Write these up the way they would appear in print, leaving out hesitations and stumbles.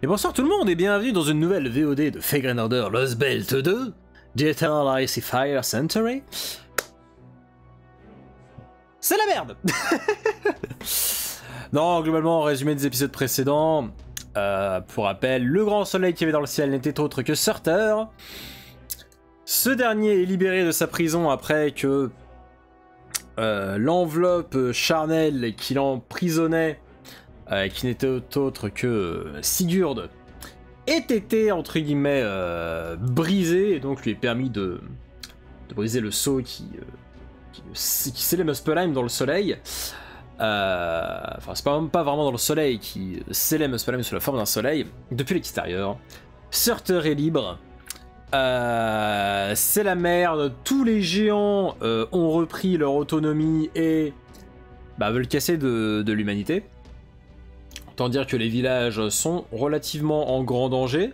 Et bonsoir tout le monde et bienvenue dans une nouvelle VOD de Fate Order Lost Belt 2 The Eternal Icy Fire Century. C'est la merde. Non, globalement, en résumé des épisodes précédents, pour rappel, le grand soleil qu'il y avait dans le ciel n'était autre que Surtur. Ce dernier est libéré de sa prison après que l'enveloppe charnelle qui l'emprisonnait, qui n'était autre que Sigurd, ait été entre guillemets brisé et donc lui est permis de briser le sceau qui scellait Muspelheim dans le soleil. Enfin, c'est pas vraiment dans le soleil qui scellait Muspelheim sous la forme d'un soleil. Depuis l'extérieur, Surtur est libre. C'est la merde. Tous les géants ont repris leur autonomie et veulent casser de l'humanité. Autant dire que les villages sont relativement en grand danger,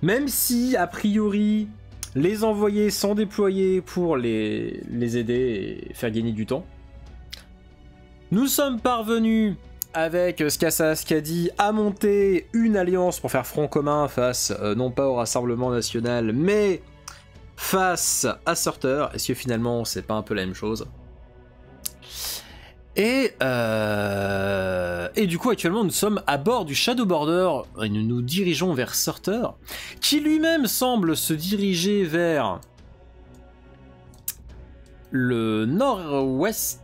même si, a priori, les envoyés sont déployés pour les aider et faire gagner du temps. Nous sommes parvenus, avec Skassa Skadi, à monter une alliance pour faire front commun face, non pas au Rassemblement National, mais face à Surtur. Est-ce que finalement, c'est pas un peu la même chose ? Et du coup, actuellement, nous sommes à bord du Shadow Border et nous nous dirigeons vers Surtur, qui lui-même semble se diriger vers le nord-est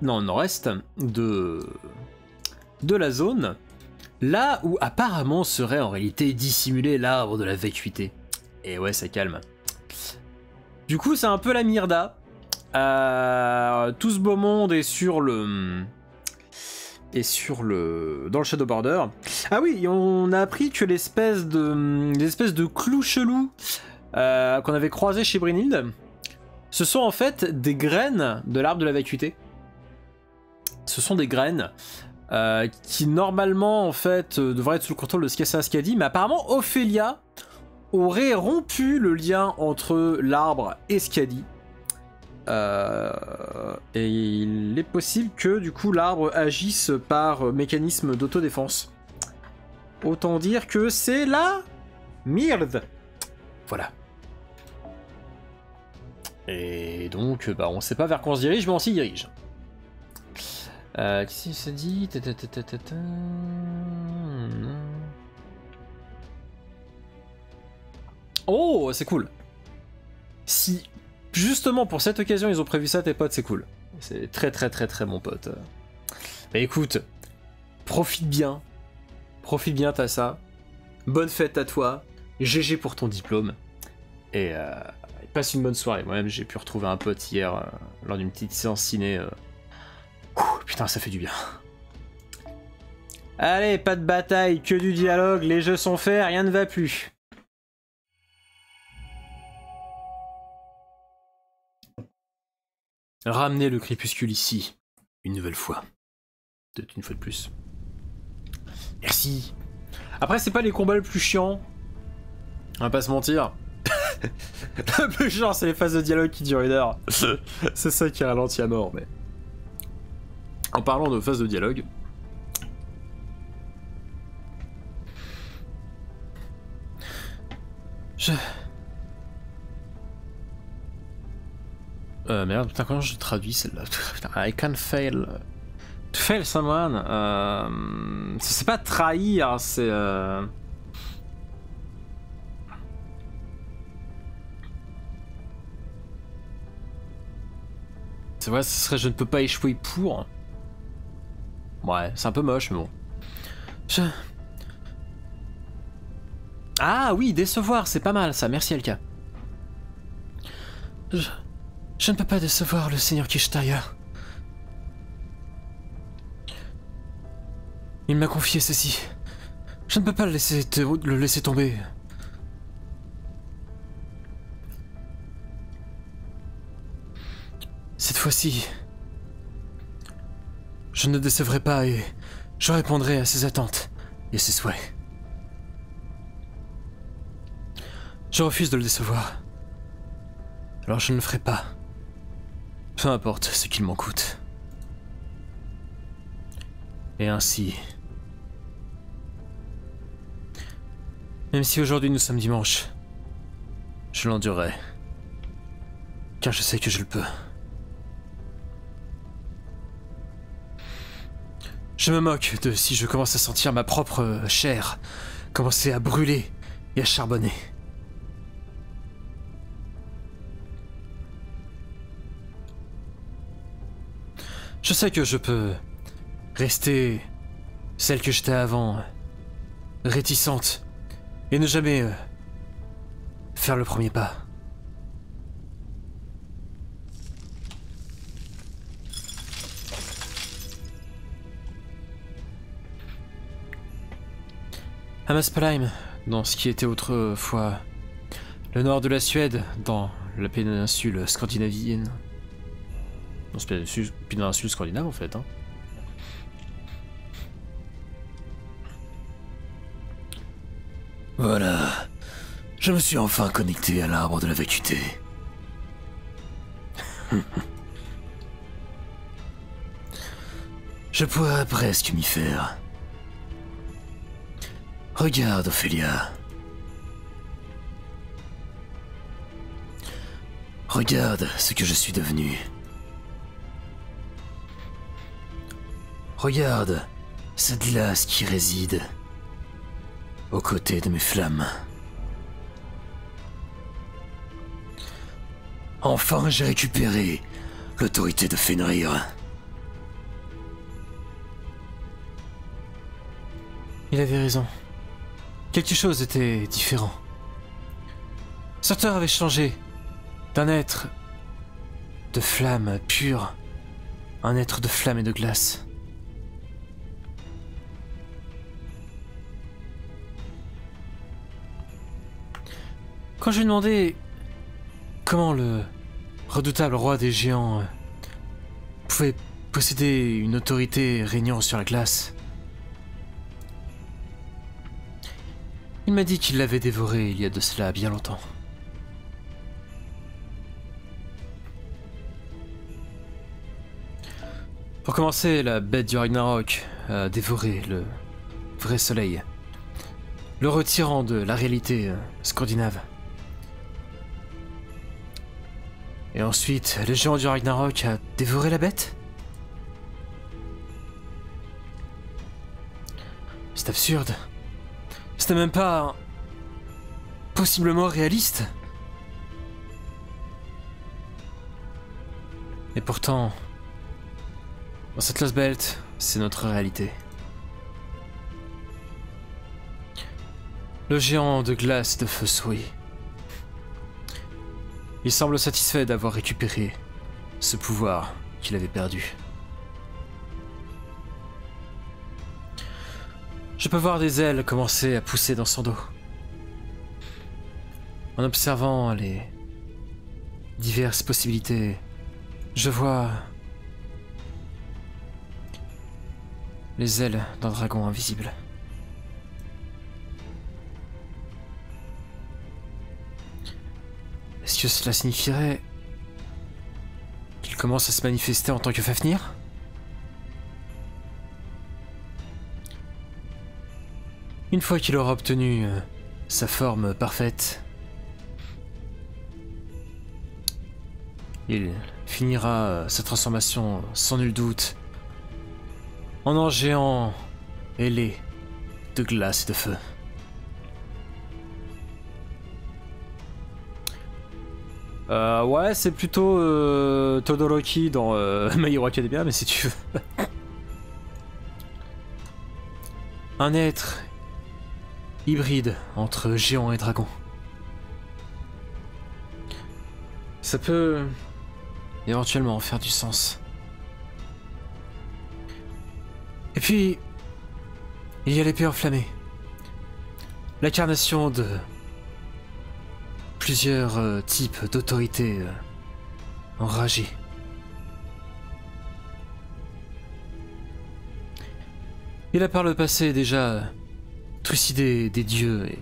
de la zone, là où apparemment serait en réalité dissimulé l'arbre de la vacuité. Et ouais, ça calme. Du coup, c'est un peu la myrda. Tout ce beau monde est dans le Shadow Border. Ah oui, on a appris que l'espèce de clous chelous qu'on avait croisé chez Brynhild, ce sont en fait des graines de l'arbre de la vacuité. Ce sont des graines qui normalement en fait devraient être sous le contrôle de Skassa Skadi, mais apparemment Ophélia aurait rompu le lien entre l'arbre et Skadi. Et il est possible que du coup l'arbre agisse par mécanisme d'autodéfense. Autant dire que c'est la merde. Voilà. Et donc on sait pas vers quoi on se dirige, mais on s'y dirige. Qu'est-ce qu'il se dit ? Oh, c'est cool. Si justement pour cette occasion ils ont prévu ça, tes potes, c'est cool. C'est très très très très bon pote. Bah écoute, profite bien t'as ça. Bonne fête à toi. GG pour ton diplôme. Et passe une bonne soirée. Moi-même j'ai pu retrouver un pote hier lors d'une petite séance ciné. Putain, ça fait du bien. Allez, pas de bataille, que du dialogue, les jeux sont faits, rien ne va plus. Ramenez le crépuscule ici, une nouvelle fois. Peut-être une fois de plus. Merci. Après, c'est pas les combats les plus chiants. On va pas se mentir. Le plus chiant, c'est les phases de dialogue qui durent 1 heure. C'est ça qui ralentit à mort, mais... En parlant de phases de dialogue... Merde, putain, comment je traduis celle-là? I can fail... To fail someone... C'est pas trahir, c'est... C'est vrai, ce serait je ne peux pas échouer pour... Ouais, c'est un peu moche, mais bon. Ah oui, décevoir, c'est pas mal ça, merci Elka. Je ne peux pas décevoir le seigneur Kishtaia. Il m'a confié ceci. Je ne peux pas le laisser tomber. Cette fois-ci, je ne décevrai pas et je répondrai à ses attentes et ses souhaits. Je refuse de le décevoir. Alors je ne le ferai pas. Peu importe ce qu'il m'en coûte. Et ainsi, Même si aujourd'hui nous sommes dimanche, je l'endurerai. Car je sais que je le peux. Je me moque de si je commence à sentir ma propre chair commencer à brûler et à charbonner. Je sais que je peux rester celle que j'étais avant, réticente, et ne jamais faire le premier pas. À Muspelheim, dans ce qui était autrefois le nord de la Suède, dans la péninsule scandinavienne. Non, c'est péninsule scandinave en fait. Hein. Voilà, je me suis enfin connecté à l'arbre de la vacuité. Je pourrais presque m'y faire. Regarde, Ophélia. Regarde ce que je suis devenu. Regarde cette glace qui réside aux côtés de mes flammes. Enfin, j'ai récupéré l'autorité de Fenrir. Il avait raison. Quelque chose était différent. Surtur avait changé d'un être de flamme pure à un être de flamme et de glace. Quand je lui ai demandé comment le redoutable roi des géants pouvait posséder une autorité régnant sur la glace, il m'a dit qu'il l'avait dévoré il y a de cela bien longtemps. Pour commencer, la bête du Ragnarok a dévoré le vrai soleil, le retirant de la réalité scandinave. Et ensuite, le géant du Ragnarok a dévoré la bête? C'est absurde. C'était même pas possiblement réaliste. Et pourtant, dans cette Lost Belt, c'est notre réalité. Le géant de glace de feu sourit. Il semble satisfait d'avoir récupéré ce pouvoir qu'il avait perdu. Je peux voir des ailes commencer à pousser dans son dos. En observant les diverses possibilités, je vois les ailes d'un dragon invisible. Est-ce que cela signifierait qu'il commence à se manifester en tant que Fafnir ? Une fois qu'il aura obtenu sa forme parfaite, il finira sa transformation sans nul doute en un géant ailé de glace et de feu. Ouais, c'est plutôt Todoroki dans My Hero Academia, mais si tu veux. Un être hybride entre géant et dragon. Ça peut éventuellement faire du sens. Et puis, il y a l'épée enflammée. L'incarnation de plusieurs types d'autorités enragées. Il a par le passé déjà trucidé des dieux et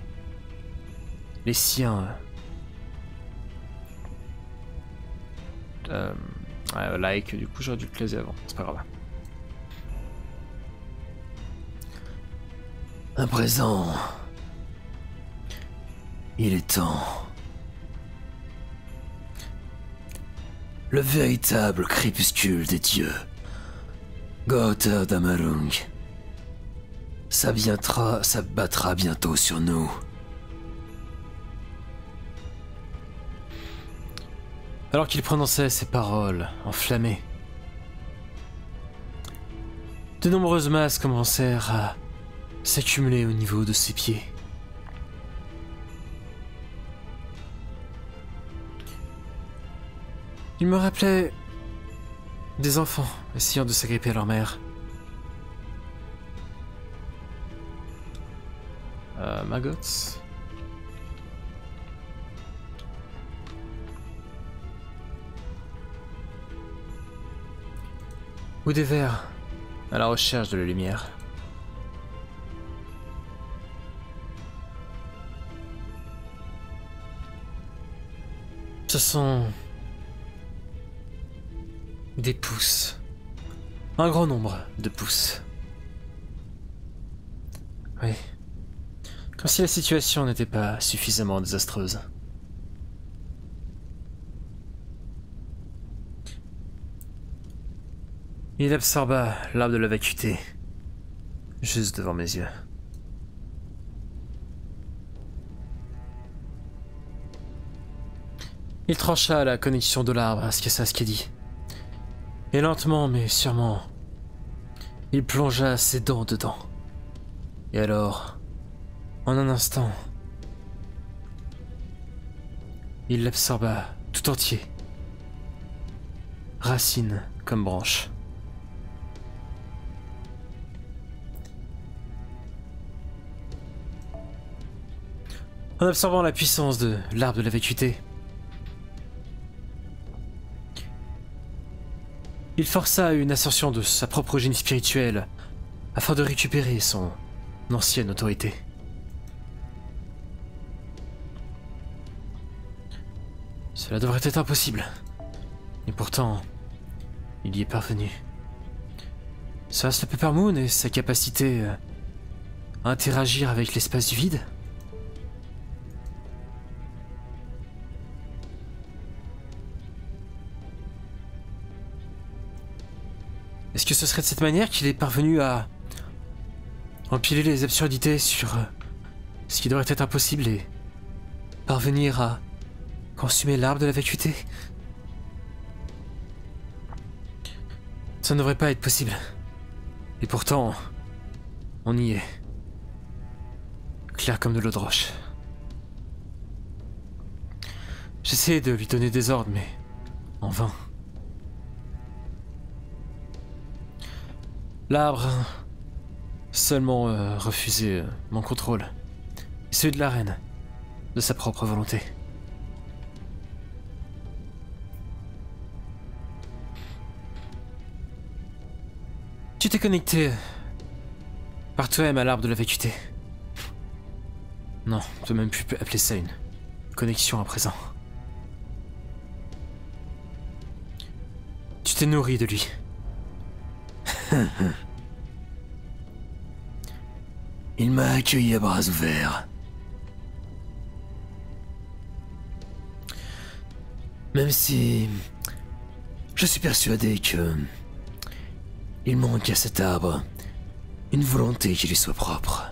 les siens. Like, du coup j'aurais dû le placer avant, c'est pas grave. À présent, Il est temps. Le véritable crépuscule des dieux. Gotha d'Amarung. S'abattra bientôt sur nous. Alors qu'il prononçait ces paroles enflammées, de nombreuses masses commencèrent à s'accumuler au niveau de ses pieds. Il me rappelait des enfants essayant de s'agripper à leur mère. Maggots. Ou des vers à la recherche de la lumière. Ce sont des pousses. Un grand nombre de pousses. Oui. Comme si la situation n'était pas suffisamment désastreuse. Il absorba l'arbre de la vacuité, juste devant mes yeux. Il trancha la connexion de l'arbre à Skadi. Et lentement mais sûrement, il plongea ses dents dedans. Et alors, en un instant, il l'absorba tout entier, racine comme branche. En absorbant la puissance de l'arbre de la vacuité, il força une ascension de sa propre génie spirituel afin de récupérer son ancienne autorité. Cela devrait être impossible. Et pourtant, il y est parvenu. Serait-ce le Peppermoon et sa capacité à interagir avec l'espace du vide ? Est-ce que ce serait de cette manière qu'il est parvenu à empiler les absurdités sur ce qui devrait être impossible et parvenir à consumer l'arbre de la vacuité? Ça ne devrait pas être possible. Et pourtant, on y est. Clair comme de l'eau de roche. J'essayais de lui donner des ordres, mais en vain. L'arbre seulement refusait mon contrôle, et celui de la reine, de sa propre volonté. Tu t'es connecté par toi-même à l'arbre de la vacuité. Non, on peut même plus appeler ça une connexion à présent. Tu t'es nourri de lui. Il m'a accueilli à bras ouverts. Même si je suis persuadé que il manque à cet arbre une volonté qui lui soit propre.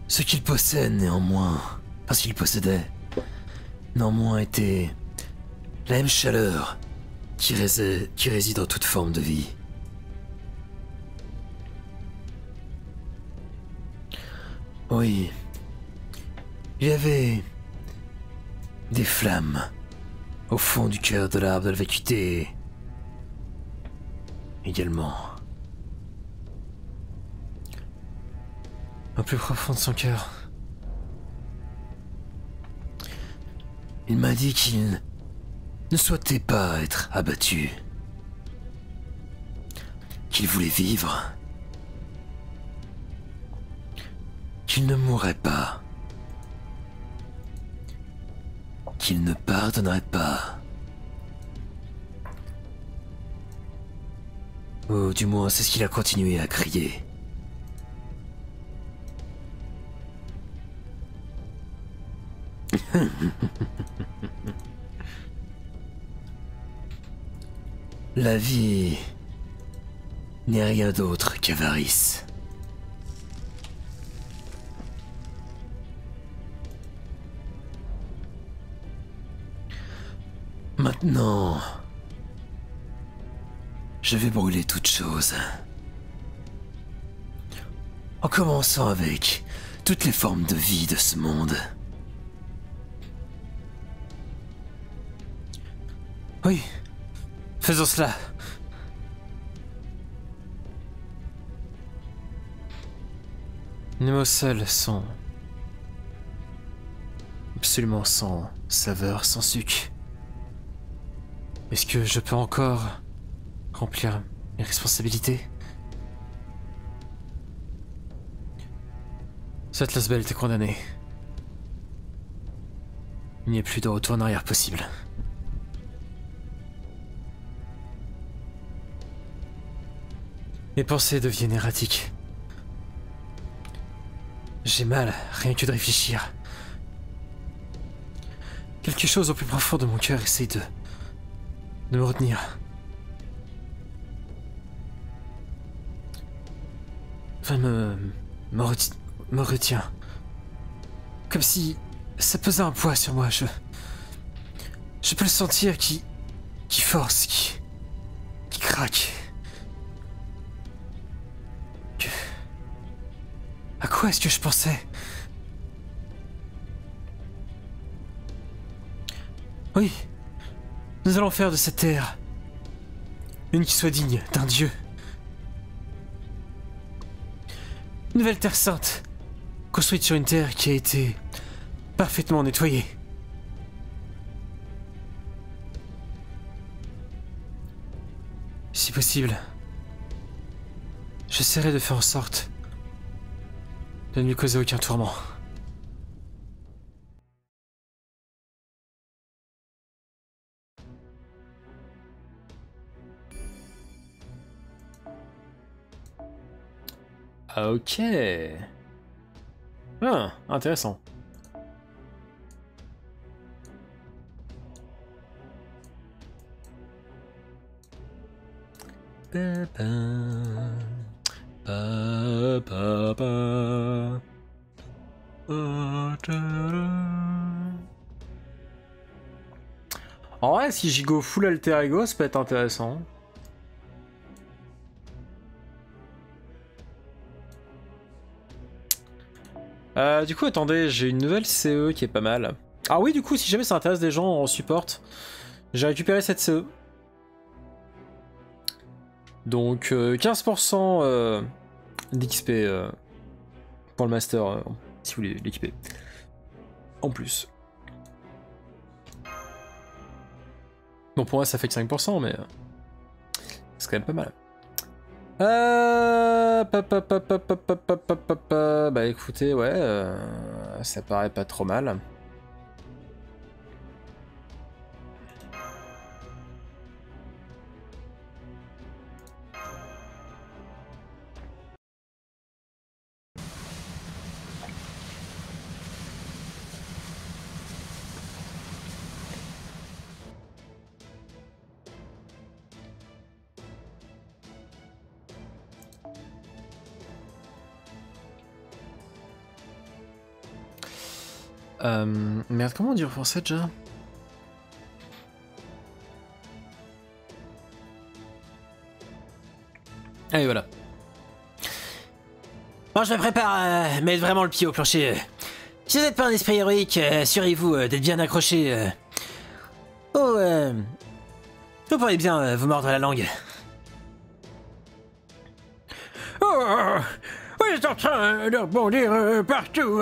Ce qu'il possède néanmoins, parce qu'il possédait, néanmoins était la même chaleur qui réside dans toute forme de vie. Oui, il y avait des flammes au fond du cœur de l'arbre de la vacuité également. Au plus profond de son cœur. Il m'a dit qu'il ne souhaitait pas être abattu, qu'il voulait vivre, qu'il ne mourrait pas, qu'il ne pardonnerait pas. Ou du moins c'est ce qu'il a continué à crier. La vie n'est rien d'autre qu'avarice. Maintenant, je vais brûler toute chose. En commençant avec toutes les formes de vie de ce monde. Oui, faisons cela. Les mots seuls sont absolument sans saveur, sans sucre. Est-ce que je peux encore remplir mes responsabilités? Cette Lasbel était condamnée. Il n'y a plus de retour en arrière possible. Mes pensées deviennent erratiques. J'ai mal, rien que de réfléchir. Quelque chose au plus profond de mon cœur essaie de me retenir. Enfin, me retient. Comme si ça pesait un poids sur moi. Je peux le sentir qui force, qui craque. À quoi est-ce que je pensais? Oui, nous allons faire de cette terre une qui soit digne d'un dieu. Une nouvelle terre sainte, construite sur une terre qui a été parfaitement nettoyée. Si possible, j'essaierai de faire en sorte de ne lui causer aucun tourment. Ok. Ah, intéressant. En vrai, si j'y go full alter ego, ça peut être intéressant. Du coup, attendez, j'ai une nouvelle CE qui est pas mal. Ah oui, du coup, si jamais ça intéresse des gens en support, j'ai récupéré cette CE. Donc 15% d'XP pour le master, si vous voulez l'équiper. En plus. Bon, pour moi, ça fait que 5%, mais c'est quand même pas mal. Bah écoutez, ouais, ça paraît pas trop mal. Merde, comment on dit en français déjà? Allez, voilà. Bon, je me prépare à mettre vraiment le pied au plancher. Si vous n'êtes pas un esprit héroïque, assurez-vous d'être bien accroché. Vous pourriez bien vous mordre la langue. Oh, vous êtes en train de rebondir partout.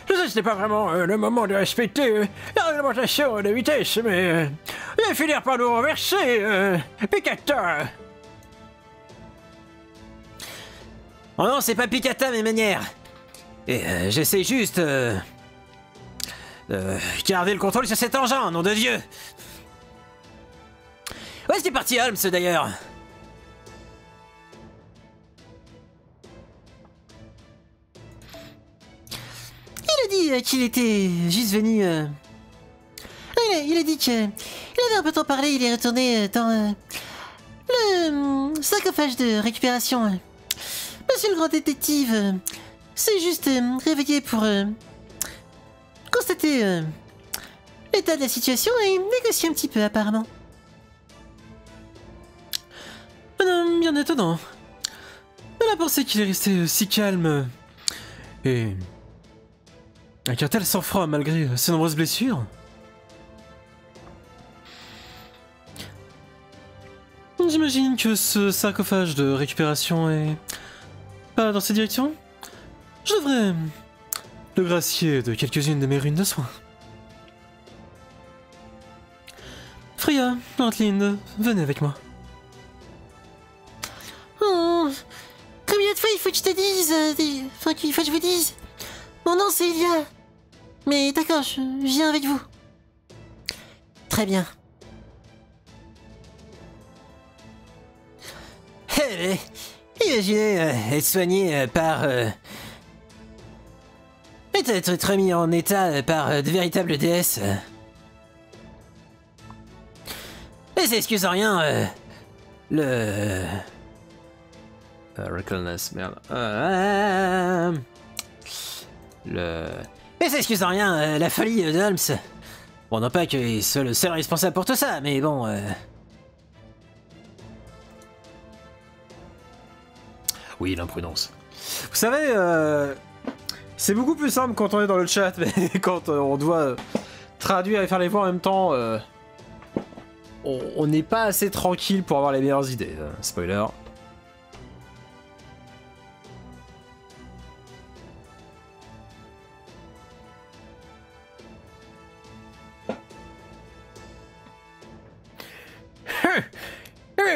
Je sais que ce n'est pas vraiment le moment de respecter la réglementation de vitesse, mais vous allez finir par nous renverser, Picata. Oh non, c'est pas Picata mes manières. Et j'essaie juste de garder le contrôle sur cet engin, nom de Dieu. Où est-ce qu'il est parti Holmes d'ailleurs? Il dit qu'il était juste venu... Il a dit qu'il avait un peu trop parlé, il est retourné dans le sarcophage de récupération. Monsieur le grand détective s'est juste réveillé pour constater l'état de la situation et négocier un petit peu apparemment. Non, bien étonnant. On a pensé qu'il est resté si calme et avec un tel sang-froid malgré ses nombreuses blessures. J'imagine que ce sarcophage de récupération est pas dans cette direction. Je devrais le gracier de quelques-unes de mes runes de soins. Freya, Northlind, venez avec moi. Oh, combien de fois il faut que je te dise, enfin qu'il faut que je vous dise. Mon nom c'est Elia. Mais d'accord, je viens avec vous. Très bien. Imaginez être soigné par... être remis en état par de véritables déesses. Et ça excuse en rien le... Recklessness, merde. Et ça excuse en rien la folie de Holmes. Bon, non pas qu'il soit le seul responsable pour tout ça, mais bon... Oui, l'imprudence. Vous savez, c'est beaucoup plus simple quand on est dans le chat, mais quand on doit traduire et faire les voix en même temps, on n'est pas assez tranquille pour avoir les meilleures idées. Spoiler.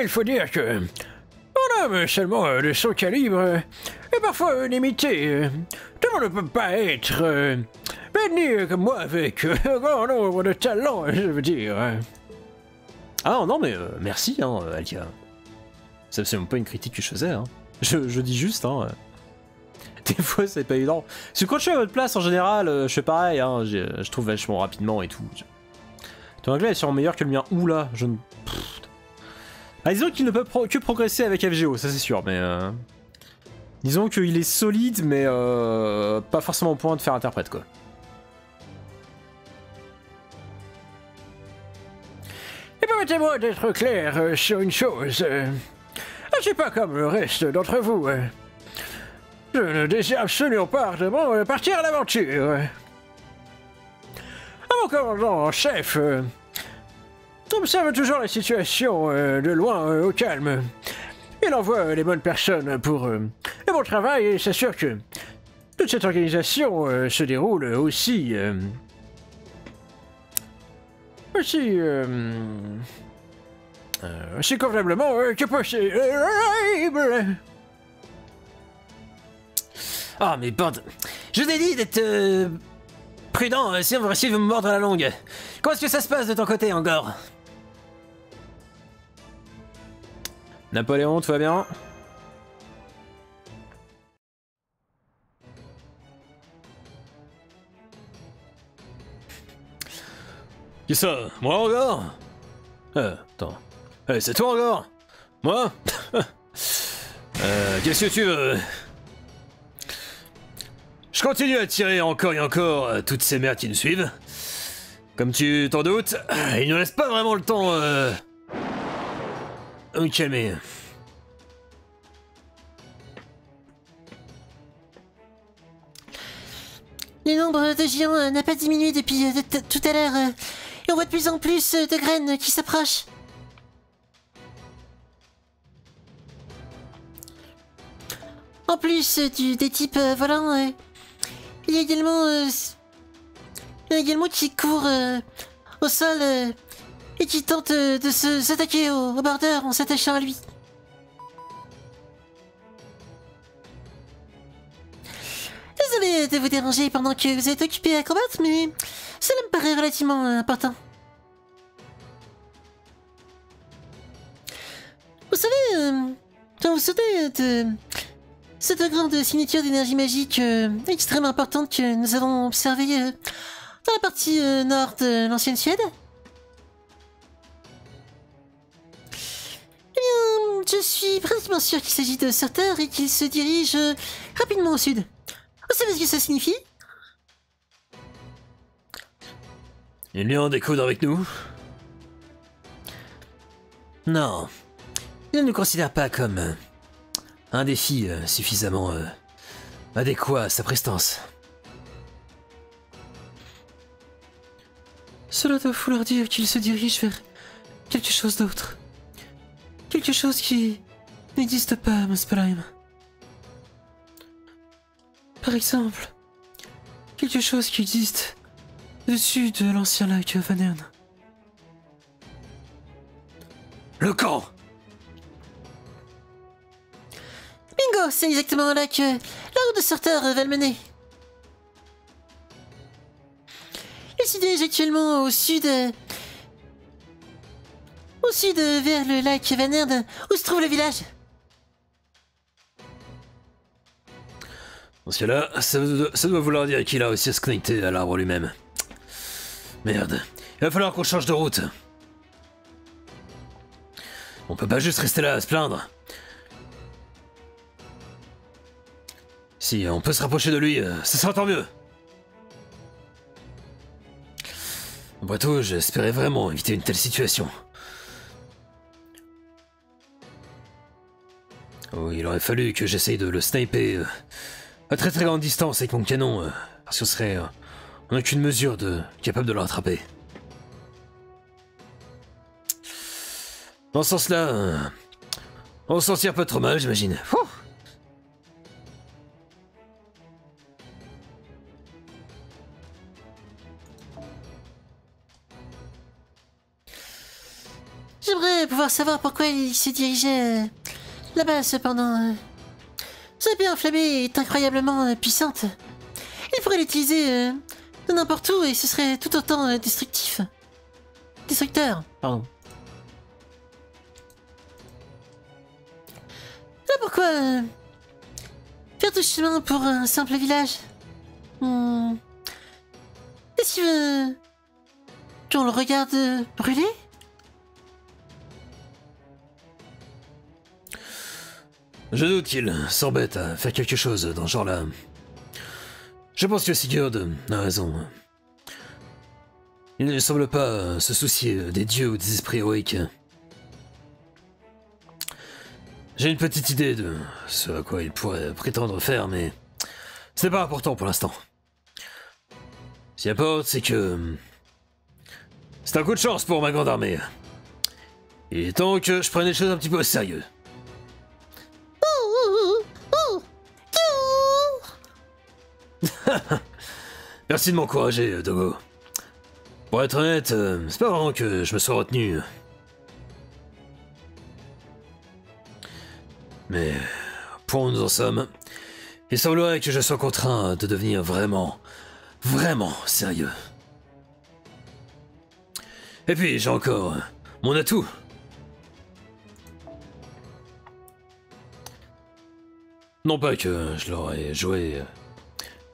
Il faut dire que... un homme seulement de son calibre est parfois limité. Tout le monde ne peut pas être béni comme moi avec un grand nombre de talents, je veux dire. Ah non mais merci Alia. C'est absolument pas une critique que je faisais. Hein. Je dis juste. Hein. Des fois c'est pas évident. Parce que quand je suis à votre place en général, je fais pareil. Hein, je trouve vachement rapidement et tout. Ton anglais est sûrement meilleur que le mien. Oula, je ne... Ah, disons qu'il ne peut que progresser avec FGO, ça c'est sûr, mais... Disons qu'il est solide, mais pas forcément au point de faire interprète, quoi. Et permettez-moi d'être clair sur une chose. Je suis pas comme le reste d'entre vous. Je ne désire absolument pas ardemment partir à l'aventure. Mon commandant en chef... observe toujours la situation de loin au calme. Il envoie les bonnes personnes pour le bon travail et s'assure que toute cette organisation se déroule aussi convenablement que possible. Ah mais bande... Je vous ai dit d'être prudent si on va essayer de me mordre à la longue. Comment est-ce que ça se passe de ton côté, Angor? Napoléon, tout va bien? Qui ça? Moi encore? Attends. C'est toi encore? Moi? Qu'est-ce que tu veux? Je continue à tirer encore et encore toutes ces merdes qui nous suivent. Comme tu t'en doutes, il ne laisse pas vraiment le temps de me calmer. Le nombre de géants n'a pas diminué depuis tout à l'heure. Et on voit de plus en plus de graines qui s'approchent. En plus des types volants, il y a également qui courent au sol et qui tentent de s'attaquer au border en s'attachant à lui. Désolé de vous déranger pendant que vous êtes occupé à combattre, mais cela me paraît relativement important. Vous savez, quand vous sautez de Cette grande signature d'énergie magique extrêmement importante que nous avons observée dans la partie nord de l'ancienne Suède. Eh bien, je suis pratiquement sûr qu'il s'agit de Surter et qu'il se dirige rapidement au sud. Vous savez ce que ça signifie? Il vient en découdre avec nous? Non. Il ne nous considère pas comme un défi suffisamment adéquat à sa prestance. Cela doit vouloir dire qu'il se dirige vers quelque chose d'autre. Quelque chose qui n'existe pas à Muspelheim. Par exemple, quelque chose qui existe au-dessus de l'ancien lac Vanern. Le camp! Bingo, c'est exactement là que la route de Surter va le mener. Il se dirige actuellement au sud vers le lac Vanern, où se trouve le village. Dans ce cas-là, ça doit vouloir dire qu'il a réussi à se connecter à l'arbre lui-même. Merde, il va falloir qu'on change de route. On peut pas juste rester là à se plaindre. Si on peut se rapprocher de lui, ça sera tant mieux. Après tout, j'espérais vraiment éviter une telle situation. Oh, il aurait fallu que j'essaye de le sniper à très grande distance avec mon canon, parce que ce serait en aucune mesure capable de le rattraper. Dans ce sens-là, on s'en tire pas trop mal, j'imagine. J'aimerais pouvoir savoir pourquoi il se dirigeait là-bas, cependant. Cette épée enflammée est incroyablement puissante. Il pourrait l'utiliser de n'importe où et ce serait tout autant destructif. Destructeur, pardon. Là pourquoi faire tout ce chemin pour un simple village? Est-ce qu'il veut qu'on le regarde brûler? Je doute qu'il s'embête à faire quelque chose dans ce genre-là. Je pense que Sigurd a raison. Il ne semble pas se soucier des dieux ou des esprits héroïques. J'ai une petite idée de ce à quoi il pourrait prétendre faire, mais ce n'est pas important pour l'instant. Ce qui importe, c'est que c'est un coup de chance pour ma grande armée. Il est temps que je prenne les choses un petit peu au sérieux. Merci de m'encourager, Dogo. Pour être honnête, c'est pas vraiment que je me sois retenu. Mais, pour où nous en sommes, il semblerait que je sois contraint de devenir vraiment sérieux. Et puis, j'ai encore mon atout. Non pas que je l'aurais joué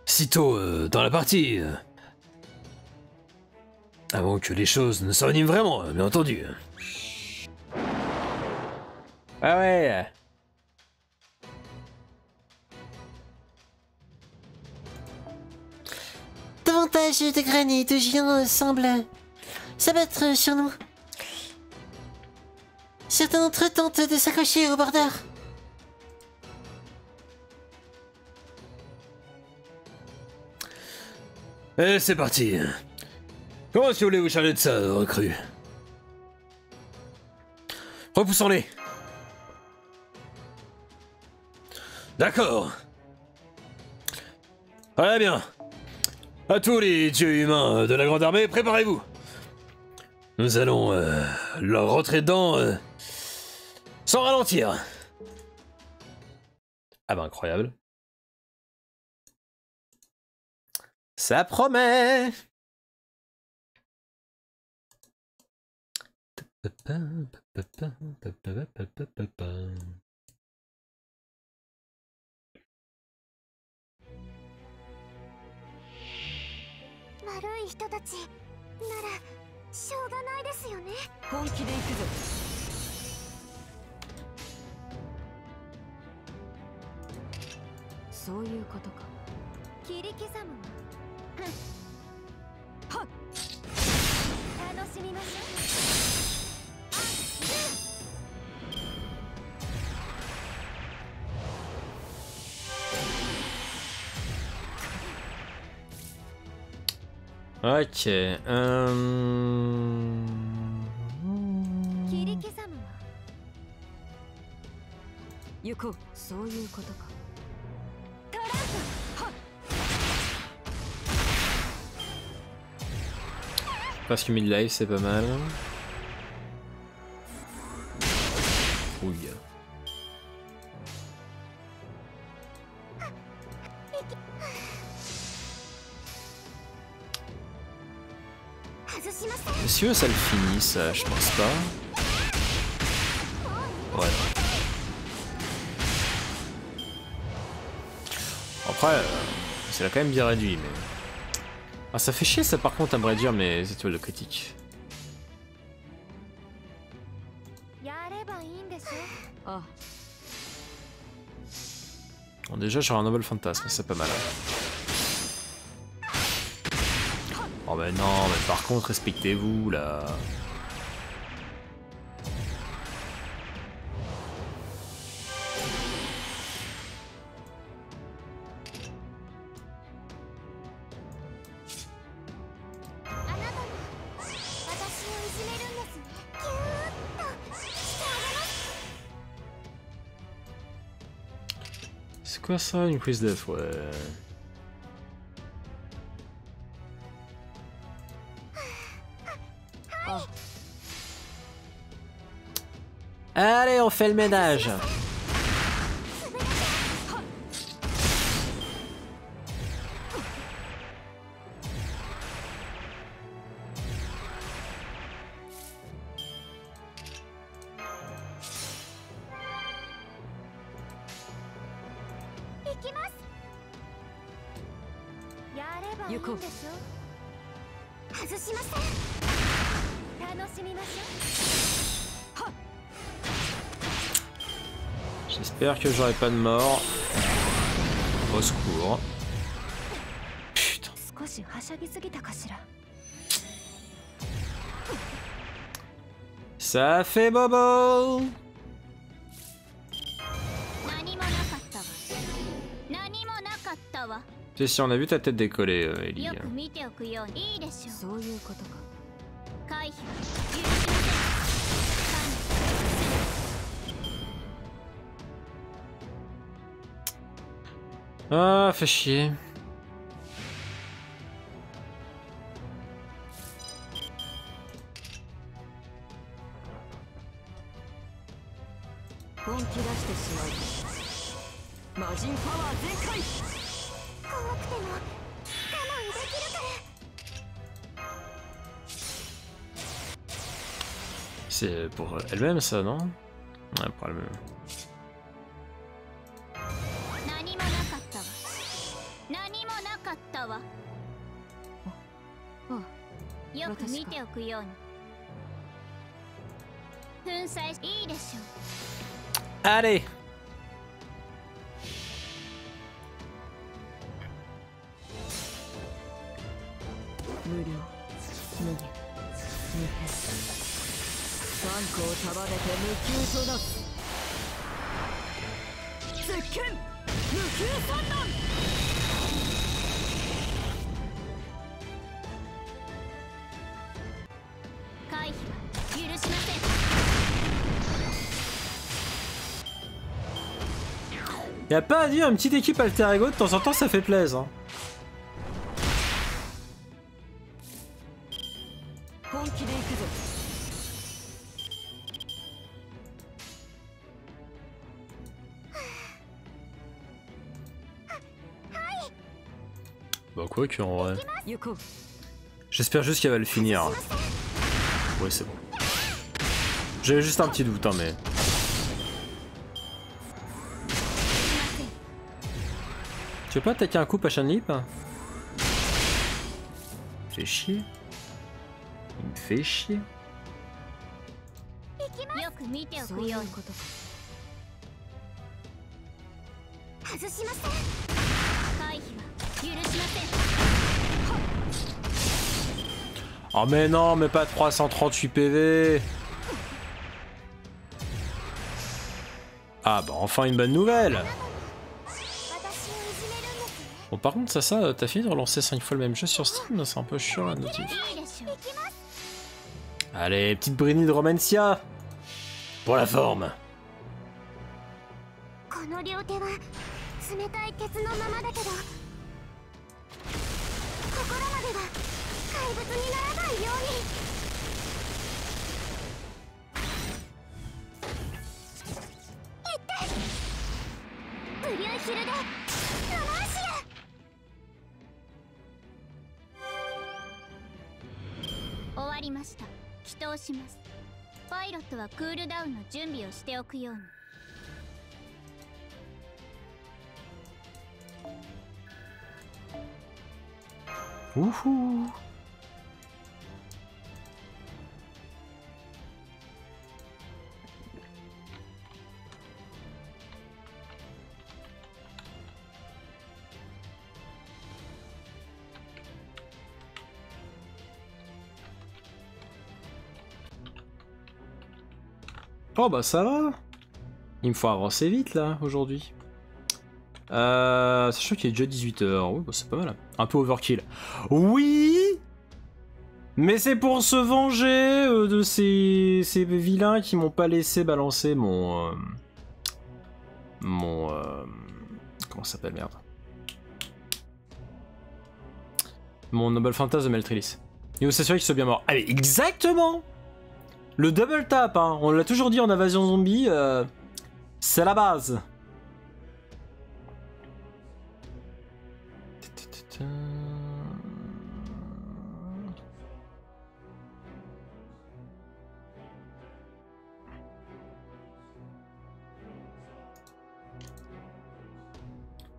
si tôt dans la partie. Avant que les choses ne s'enveniment vraiment, bien entendu. Ah ouais. Davantage de graines et de géants semblent s'abattre sur nous. Certains d'entre eux tentent de s'accrocher au bordeur. Et c'est parti. Comment est-ce que vous voulez vous charger de ça, recrue? Repoussons-les. D'accord. Très bien. À tous les dieux humains de la Grande Armée, préparez-vous. Nous allons leur rentrer dedans sans ralentir. Ah bah incroyable. Ça promet. 悪い人たちならしょうがないですよね。本気で行くぞ。そういうことか。切り刻むわ。はっ、楽しみましょう。Ok. 切り刻むわ。行こう。そういうことか。トランプ。はっ。 Presque 1000 lives, c'est pas mal. Ouille. Est-ce que ça le finit ça? Je pense pas. Ouais. Après, c'est quand même bien réduit, mais... Ah, ça fait chier ça par contre à me réduire mes étoiles de critique. Ah, Bon, déjà j'aurai un Noble Fantasme, c'est pas mal. Oh bah non, mais par contre respectez-vous là. C'est quoi ça, une quiz def? Ouais. Allez, on fait le ménage. J'espère que j'aurai pas de mort. Au secours. Putain. Ça fait bobo. C'est si on a vu ta tête décoller, Ellie. Ah, fait chier. C'est pour elle-même ça, non? Ouais, pour elle-même. Allez. Y'a pas à dire, une petite équipe alter ego de temps en temps ça fait plaisir. Hein. Bah quoi que en vrai. J'espère juste qu'elle va le finir. Ouais c'est bon. J'avais juste un petit doute hein mais... Tu veux pas attaquer un coup Passion Leap? fait chier. Il me fait chier. よく見ておそういくようにうことか。外しません回避は許しません Oh mais non, mais pas 338 PV. Ah bah enfin une bonne nouvelle. 私をいじめるんですね Bon par contre ça, t'as fini de relancer 5 fois le même jeu sur Steam, c'est un peu chiant la notif. いいでしょう Allez, petite Brini de Romancia. Pour la forme. この両手は冷たい鉄のままだけど心までは怪物にならないように痛いブリューヒルでロマンシア終わりました祈祷しますパイロットはクールダウンの準備をしておくように Wouhou. Oh bah ça va. Il me faut avancer vite là aujourd'hui. Sachant qu'il est déjà 18h, oui bah c'est pas mal. Un peu overkill. Oui. Mais c'est pour se venger de ces vilains qui m'ont pas laissé balancer mon... comment ça s'appelle, merde. Mon Noble Fantasme de Meltrilis. Et vous s'assurer qu'il soit bien mort. Allez, exactement. Le double tap, hein. On l'a toujours dit en invasion zombie, c'est la base.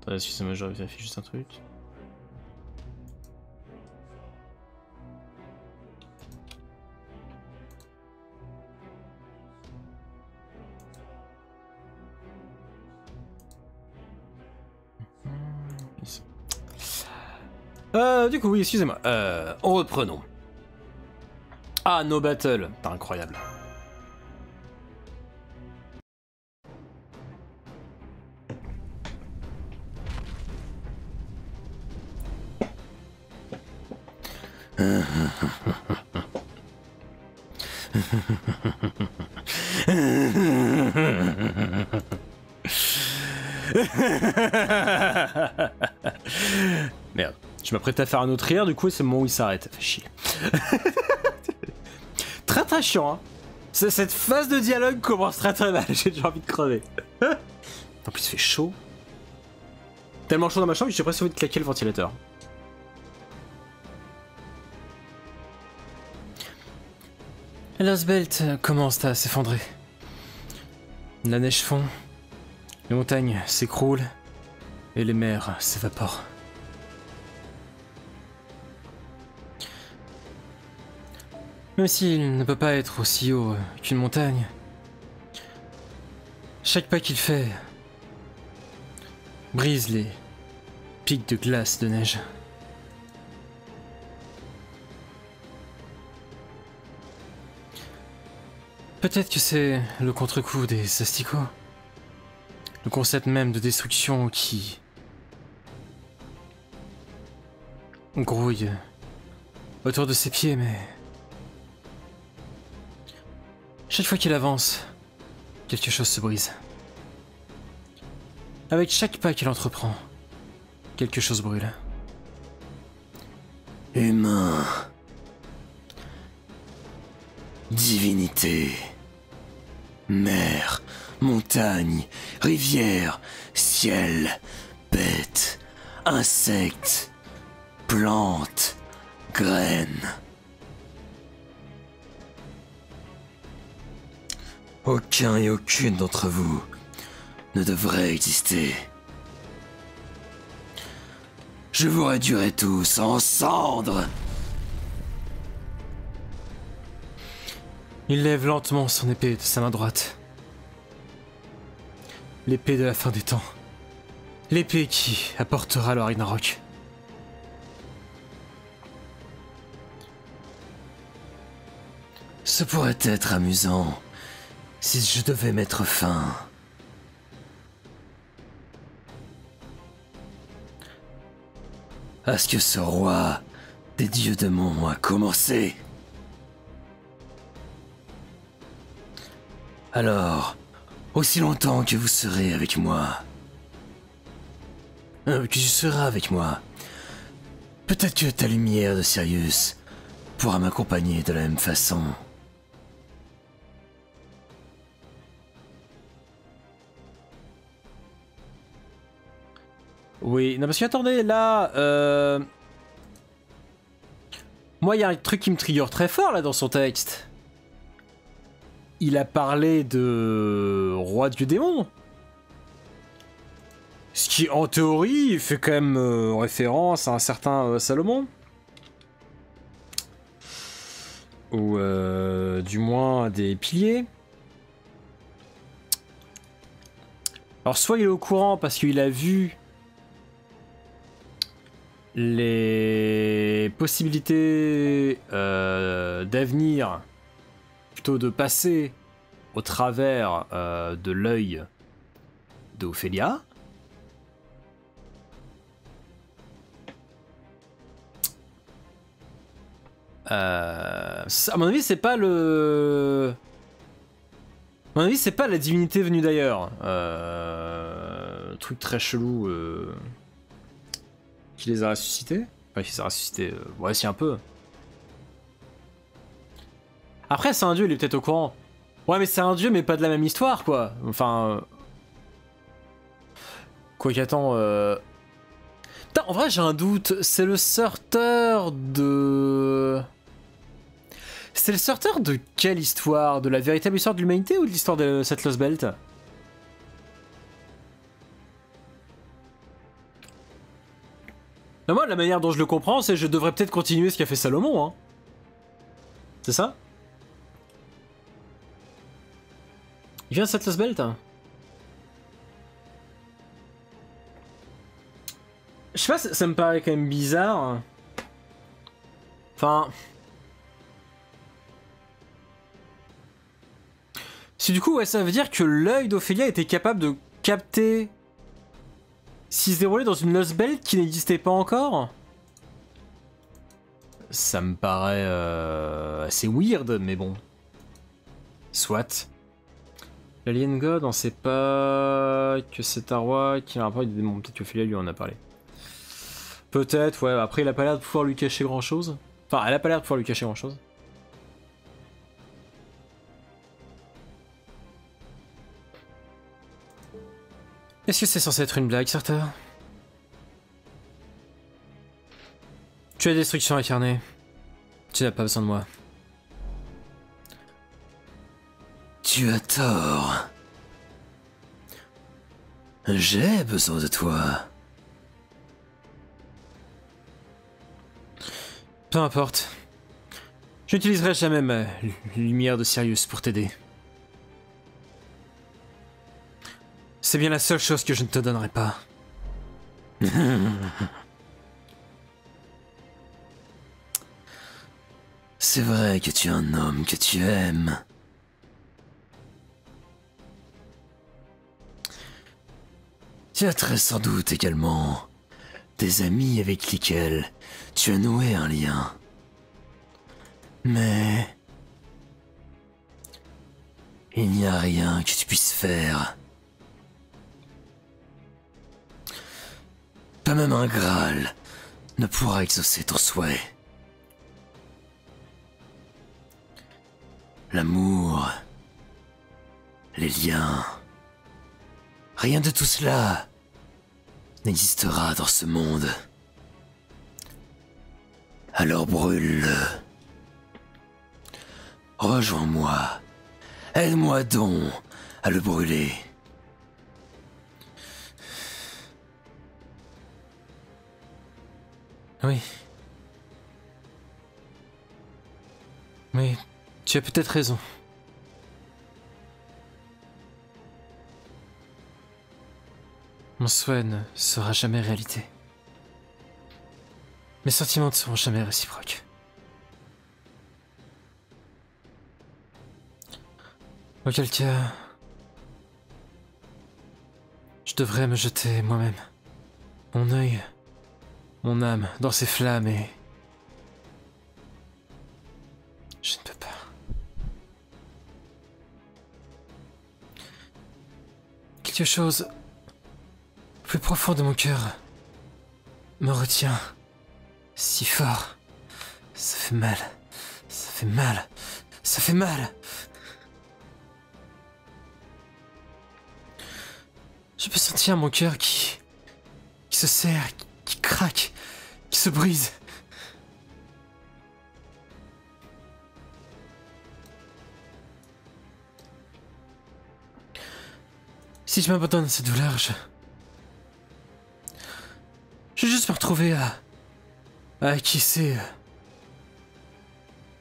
Attendez, excusez-moi, je vérifie juste un truc. Du coup, oui, excusez-moi. Reprenons. Ah, No Battle. T'es incroyable. Merde. Je m'apprête à faire un autre rire, du coup c'est le moment où il s'arrête. Ça fait chier. Très très chiant, hein. Cette phase de dialogue commence très très mal, j'ai déjà envie de crever. En plus il fait chaud. Tellement chaud dans ma chambre que j'ai presque envie de claquer le ventilateur. L'Osbelt commence à s'effondrer. La neige fond, les montagnes s'écroulent et les mers s'évaporent. Même s'il ne peut pas être aussi haut qu'une montagne, chaque pas qu'il fait brise les pics de glace de neige. Peut-être que c'est le contre-coup des asticots, le concept même de destruction qui grouille autour de ses pieds, mais chaque fois qu'il avance, quelque chose se brise. Avec chaque pas qu'il entreprend, quelque chose brûle. Humain. Divinité. Mer, montagne, rivière, ciel, bête, insectes, plantes, graines. Aucun et aucune d'entre vous ne devrait exister. Je vous réduirai tous en cendres Il lève lentement son épée de sa main droite. L'épée de la fin des temps. L'épée qui apportera le Ragnarok. Ce pourrait être amusant si je devais mettre fin à ce que ce roi des dieux démons a commencé. Alors, aussi longtemps que vous serez avec moi, que tu seras avec moi, peut-être que ta lumière de Sirius pourra m'accompagner de la même façon. Oui, non parce que attendez, là... Moi, il y a un truc qui me trigger très fort, là, dans son texte. Il a parlé de roi dieu démon. Ce qui, en théorie, fait quand même référence à un certain Salomon. Ou du moins des piliers. Alors soit il est au courant parce qu'il a vu les possibilités d'avenir, plutôt de passer au travers de l'œil d'Ophélia. À mon avis, c'est pas le... À mon avis, c'est pas la divinité venue d'ailleurs. Truc très chelou qui les a ressuscités. Enfin, qui les a ressuscités. Ouais, si, un peu. Après, c'est un dieu, il est peut-être au courant. Ouais, mais c'est un dieu, mais pas de la même histoire, quoi. Enfin. Quoi qu'attends. Putain, en vrai, j'ai un doute. C'est le sorteur de. C'est le sorteur de quelle histoire? De la véritable histoire de l'humanité ou de l'histoire de cette Lost Belt? Non, moi, la manière dont je le comprends, c'est que je devrais peut-être continuer ce qu'a fait Salomon, hein. C'est ça? Il vient de cette Lost Belt, hein. Je sais pas, ça me paraît quand même bizarre. Enfin... Si du coup, ouais, ça veut dire que l'œil d'Ophélia était capable de capter s'il se déroulait dans une Lost Belt qui n'existait pas encore. Ça me paraît assez weird, mais bon. Soit. L'Alien God, on sait pas que c'est un roi qui a un rapport avec des démons. Peut-être qu'Ophélia lui en a parlé. Peut-être, ouais. Après, il a pas l'air de pouvoir lui cacher grand-chose. Enfin, elle a pas l'air de pouvoir lui cacher grand-chose. Est-ce que c'est censé être une blague, Sartor? Tu as destruction incarnée. Tu n'as pas besoin de moi. Tu as tort. J'ai besoin de toi. Peu importe. Je n'utiliserai jamais ma lumière de Sirius pour t'aider. C'est bien la seule chose que je ne te donnerai pas. C'est vrai que tu es un homme que tu aimes. Tu as très sans doute également des amis avec lesquels tu as noué un lien. Mais il n'y a rien que tu puisses faire. Pas même un Graal ne pourra exaucer ton souhait. L'amour, les liens, rien de tout cela n'existera dans ce monde. Alors brûle-le. Rejoins-moi. Aide-moi donc à le brûler. Oui. Mais Tu as peut-être raison. Mon souhait ne sera jamais réalité. Mes sentiments ne seront jamais réciproques. Auquel cas, je devrais me jeter moi-même. Mon œil, mon âme, dans ces flammes et... Je ne peux pas. Quelque chose au plus profond de mon cœur me retient si fort. Ça fait mal. Ça fait mal. Ça fait mal. Je peux sentir mon cœur qui se serre, qui craque, qui se brise. Si je m'abandonne à cette douleur, je vais juste me retrouver à acquiescer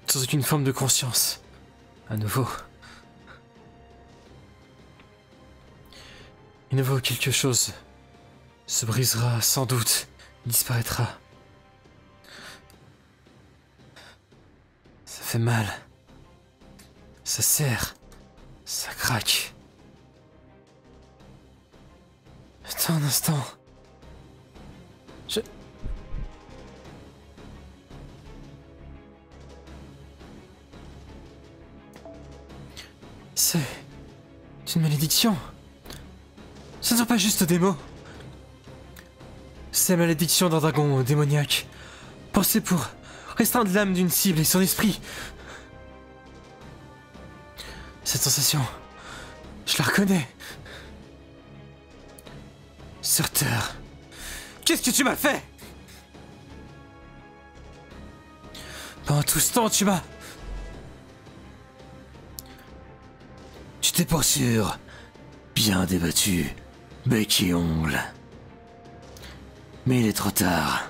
sans aucune forme de conscience, à nouveau. À nouveau, quelque chose se brisera sans doute, disparaîtra. Ça fait mal. Ça serre. Ça craque. Attends un instant. C'est une malédiction. Ce ne sont pas juste des mots. C'est la malédiction d'un dragon démoniaque, pensée pour restreindre l'âme d'une cible et son esprit. Cette sensation, je la reconnais. Surter, qu'est-ce que tu m'as fait? Pendant tout ce temps, tu t'es pour sûr bien débattu, bec et ongles. Mais il est trop tard.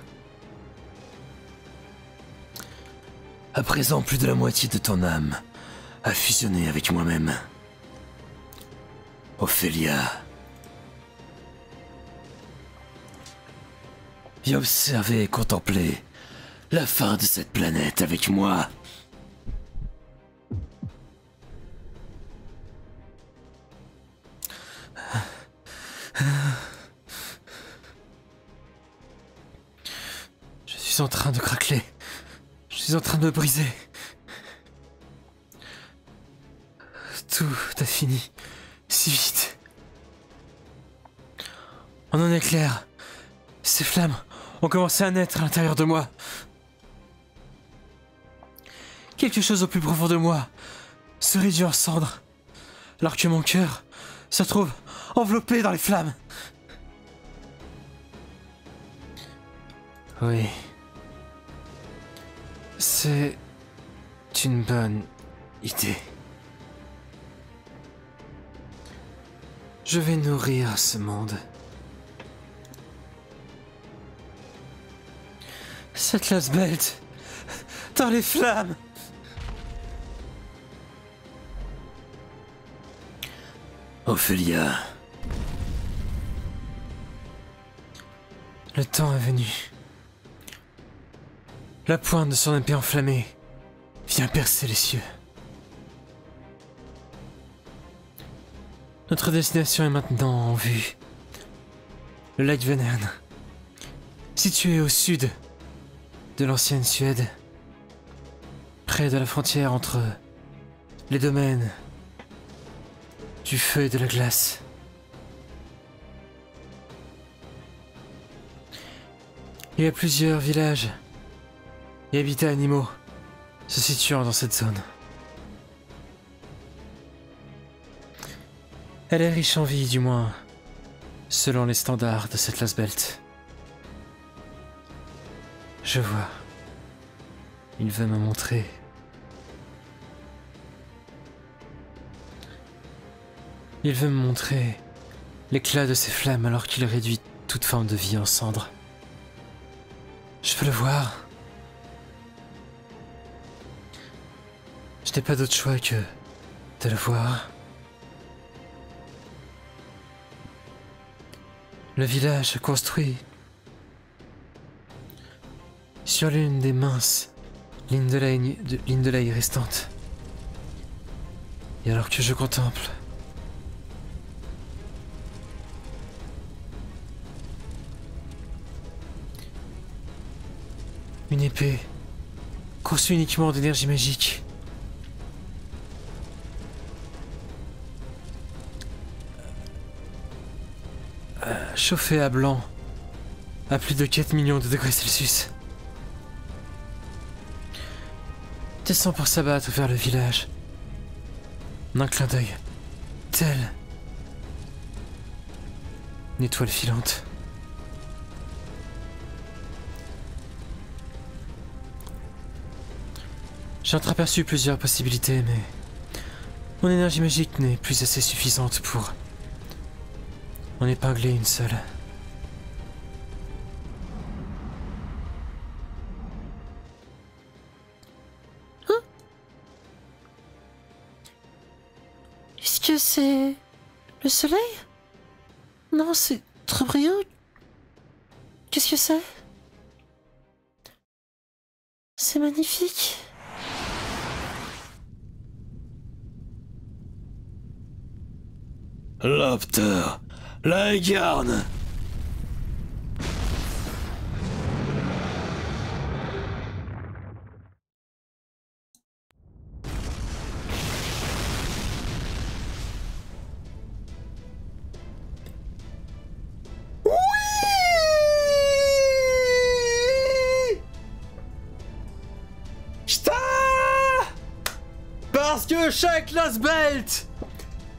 À présent, plus de la moitié de ton âme a fusionné avec moi-même. Ophélia. Viens observer et contempler la fin de cette planète avec moi. Je suis en train de craqueler. Je suis en train de me briser. Tout a fini si vite. En un éclair, ces flammes ont commencé à naître à l'intérieur de moi. Quelque chose au plus profond de moi se réduit en cendres, alors que mon cœur se trouve enveloppé dans les flammes. Oui. C'est une bonne idée. Je vais nourrir ce monde. Cette Lost Belt dans les flammes. Ophélia. Le temps est venu. La pointe de son épée enflammée vient percer les cieux. Notre destination est maintenant en vue. Le lac Vänern, situé au sud de l'ancienne Suède, près de la frontière entre les domaines du feu et de la glace. Il y a plusieurs villages et habitats animaux se situant dans cette zone. Elle est riche en vie, du moins, selon les standards de cette Lost Belt. Je vois. Il veut me montrer. Il veut me montrer l'éclat de ses flammes alors qu'il réduit toute forme de vie en cendres. Je peux le voir. Je n'ai pas d'autre choix que de le voir. Le village construit sur l'une des minces lignes de l'ail restantes. Et alors que je contemple une épée conçue uniquement d'énergie magique, chauffée à blanc à plus de 4 millions de degrés Celsius, descend pour s'abattre vers le village. D'un clin d'œil, telle une étoile filante. J'ai entreaperçu plusieurs possibilités, mais mon énergie magique n'est plus assez suffisante pour en épingler une seule. Est-ce que c'est le soleil? Non, c'est trop brillant. Qu'est-ce que c'est? C'est magnifique. L'Opter, la garne. Parce que chaque Lost Belt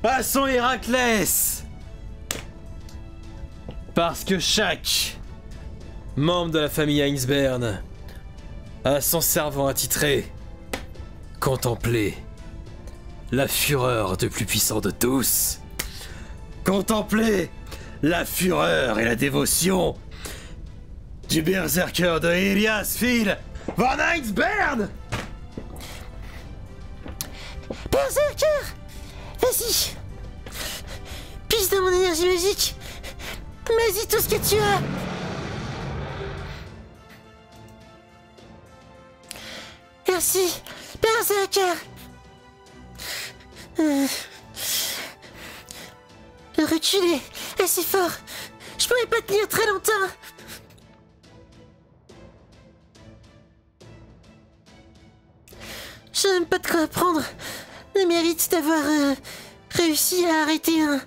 a son Héraclès. Parce que chaque membre de la famille Heinsbern a son servant attitré. Contemplez la fureur du plus puissant de tous. Contemplez la fureur et la dévotion du berserker de Elias Phil von Heinsbern. Berserker! Vas-y! Pisse dans mon énergie magique! Vas-y, tout ce que tu as! Merci, Berserker! Le recul est assez fort. Je pourrais pas tenir très longtemps. Je n'ai même pas de quoi apprendre. Le mérite d'avoir réussi à arrêter un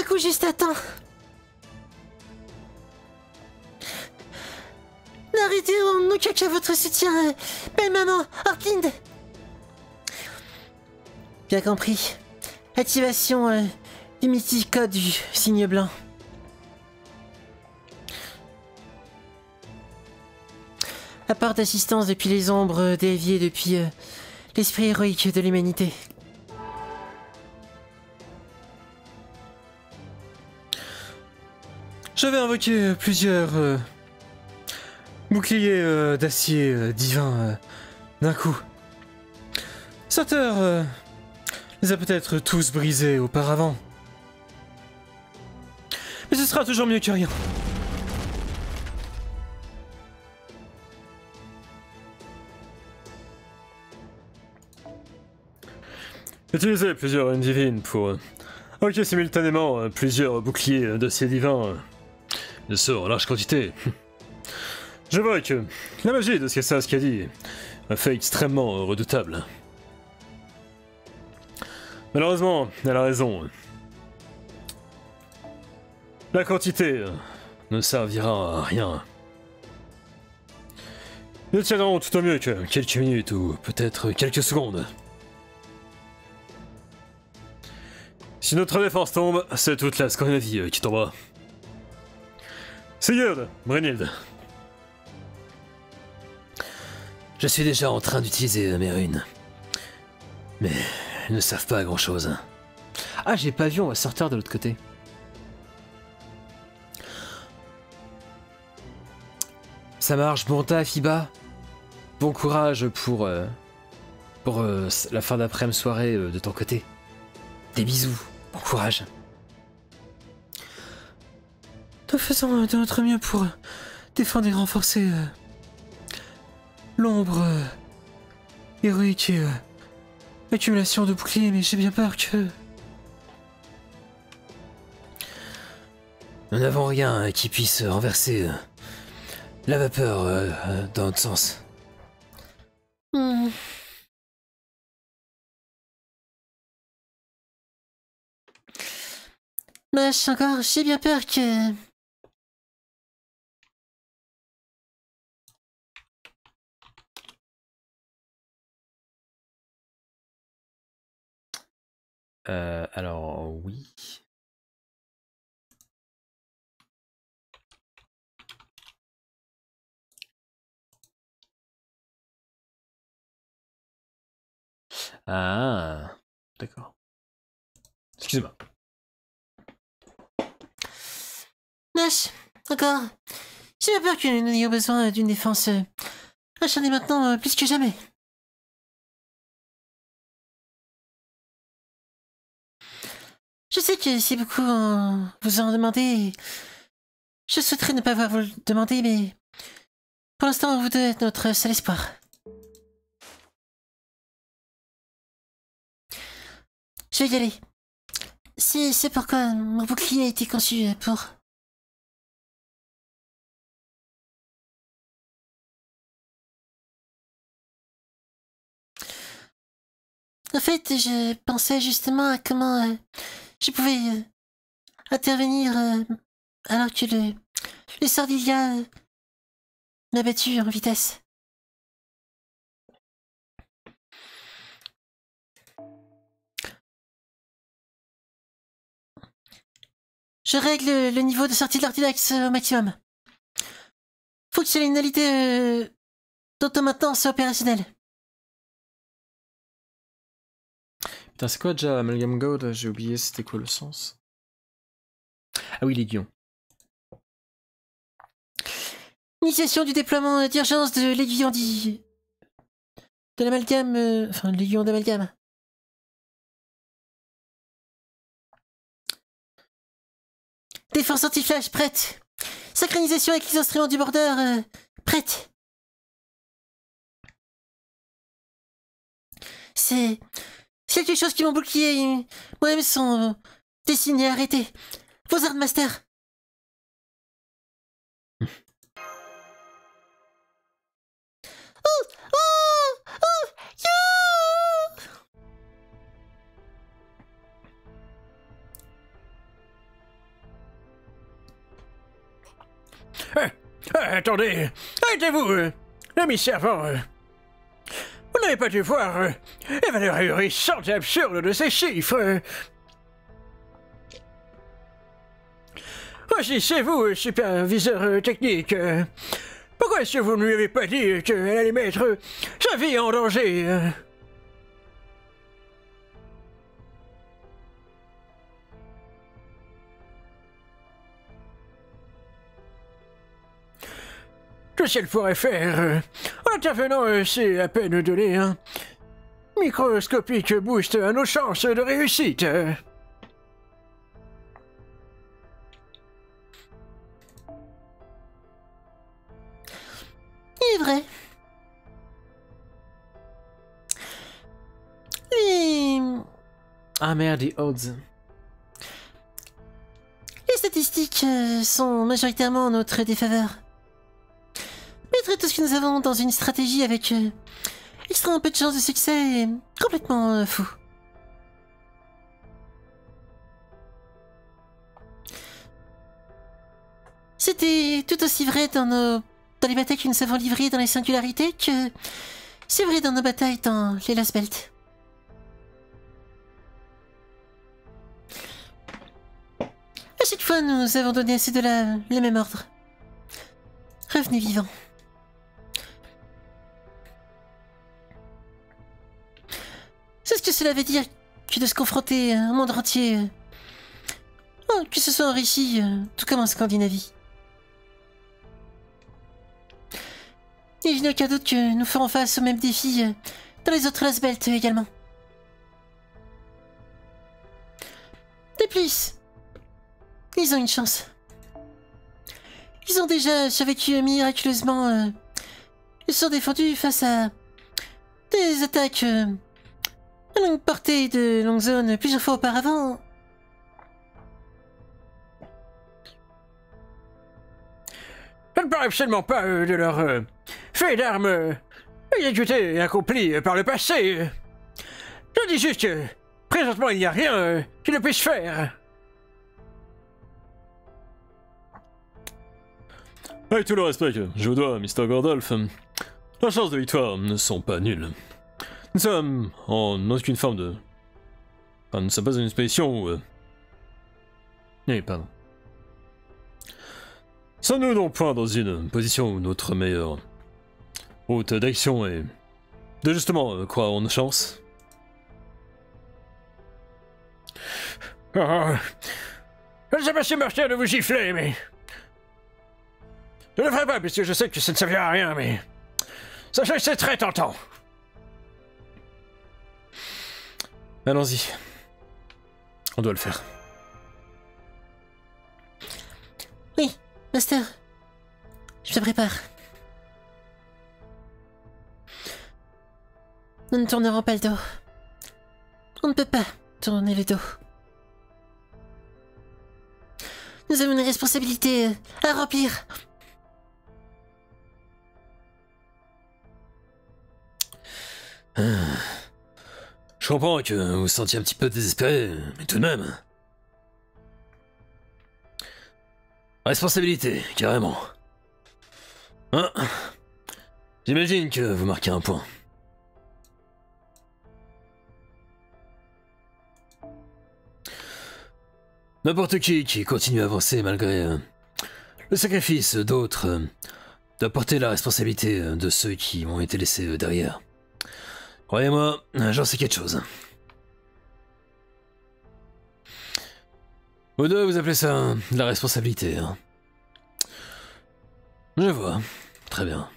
coup juste à temps. N'arrêtez en aucun cas votre soutien, belle maman, Ortlind. Bien compris. Activation du mythique code du signe blanc. Apport d'assistance depuis les ombres déviées depuis l'esprit héroïque de l'humanité. J'avais invoqué plusieurs boucliers d'acier divin d'un coup. Sartor les a peut-être tous brisés auparavant. Mais ce sera toujours mieux que rien. Utilisez plusieurs runes divines pour invoquer simultanément plusieurs boucliers d'acier divin de sorts en large quantité. Je vois que la magie de ce que Sasuke a dit m'a fait extrêmement redoutable. Malheureusement, elle a raison. La quantité ne servira à rien. Nous tiendrons tout au mieux que quelques minutes ou peut-être quelques secondes. Si notre défense tombe, c'est toute la Scandinavie qui tombera. Sigurd, Brynhild. Je suis déjà en train d'utiliser mes runes. Mais elles ne servent pas à grand chose. Ah, j'ai pas vu, on va sortir de l'autre côté. Ça marche, bon taf, Iba. Bon courage pour pour la fin d'après-midi soirée de ton côté. Des bisous, bon courage. Nous faisons de notre mieux pour défendre et renforcer l'ombre héroïque et l'accumulation de boucliers, mais j'ai bien peur que... Nous n'avons rien qui puisse renverser la vapeur dans notre sens. Mâche, encore, j'ai bien peur que... Alors, oui. Ah, d'accord. Excuse-moi. Nash, encore, j'ai bien peur que nous ayons besoin d'une défense acharnée maintenant plus que jamais. Je sais que si beaucoup vous en demandez, je souhaiterais ne pas avoir vous le demander, mais pour l'instant, vous deux êtes notre seul espoir. Je vais y aller. C'est pourquoi mon bouclier a été conçu pour... En fait, je pensais justement à comment je pouvais intervenir alors que le Sordilia m'a battu en vitesse. Je règle le niveau de sortie de l'Artidax au maximum. Fonctionnalité d'auto-maintenance opérationnelle. Putain, c'est quoi déjà Amalgam God? J'ai oublié c'était quoi le sens. Ah oui, Légion. Initiation du déploiement d'urgence de l'aiguillon de l'amalgame... enfin, l'aiguillon d'amalgame. Défense anti-flash, prête. Synchronisation avec les instruments du border, prête. C'est quelque chose qui mon bouclier moi-même sont destinés à arrêter. Vos armes master. Attendez, arrêtez-vous, l'ami servant. Vous n'avez pas dû voir les valeurs ahurissantes et absurdes de ces chiffres. Aussi, c'est vous, superviseur technique. Pourquoi est-ce que vous ne lui avez pas dit qu'elle allait mettre sa vie en danger? Tout ce qu'elle pourrait faire en intervenant, c'est à peine donner un microscopique boost à nos chances de réussite. Il est vrai. Ah merde, les odds. Les statistiques sont majoritairement en notre défaveur. Mettre tout ce que nous avons dans une stratégie avec extrêmement peu de chances de succès est complètement fou. C'était tout aussi vrai dans les batailles que nous avons livrées dans les singularités que c'est vrai dans nos batailles dans les Lost Belt. À chaque fois, nous avons donné à ces deux-là le même ordre. Revenez vivants. C'est ce que cela veut dire que de se confronter à un monde entier, que ce soit en Russie, tout comme en Scandinavie. Et je n'ai aucun doute que nous ferons face au même défi dans les autres Lost Belt également. De plus, ils ont une chance. Ils ont déjà survécu miraculeusement. Ils sont défendus face à des attaques à longue portée de longue zone plusieurs fois auparavant. Ça ne paraît absolument pas de leur fait d'armes exécuté et accompli par le passé. Je dis juste que présentement il n'y a rien qui ne puisse faire. Avec tout le respect que je vous dois, Mr. Gordolph, les chances de victoire ne sont pas nulles. Nous sommes en aucune forme de... Enfin, nous ne sommes pas une expédition où... Oui, pardon. Sommes-nous donc point dans une position où notre meilleure route d'action est de justement croire en nos chances? Je ne sais pas si Martin de vous gifler, mais... Je ne le ferai pas, puisque je sais que ça ne servira à rien, mais... Sachez que c'est très tentant. Allons-y. On doit le faire. Oui, Master. Je me prépare. Nous ne tournerons pas le dos. On ne peut pas tourner le dos. Nous avons une responsabilité à remplir. Je comprends que vous vous sentiez un petit peu désespéré, mais tout de même. Responsabilité, carrément. Hein? J'imagine que vous marquez un point. N'importe qui continue à avancer malgré le sacrifice d'autres doit porter la responsabilité de ceux qui ont été laissés derrière. Croyez-moi, j'en sais quelque chose. Vous deux, vous appelez ça de la responsabilité, hein? Je vois. Très bien.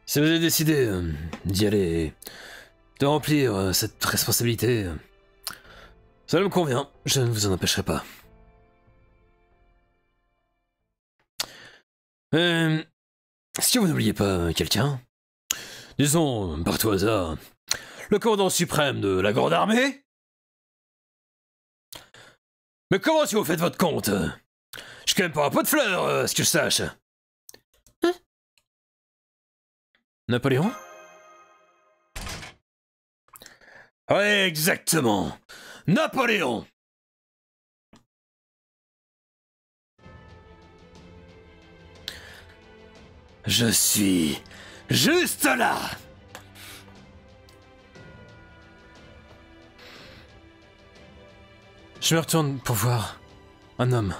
Si vous avez décidé d'y aller et de remplir cette responsabilité, ça me convient, je ne vous en empêcherai pas. Si vous n'oubliez pas quelqu'un, disons, par tout hasard, le commandant suprême de la Grande Armée? Mais comment si vous faites votre compte? Je suis quand même pas un pot de fleurs, à ce que je sache. Hein? Napoléon? Ouais, exactement. Napoléon! Je suis juste là. Je me retourne pour voir un homme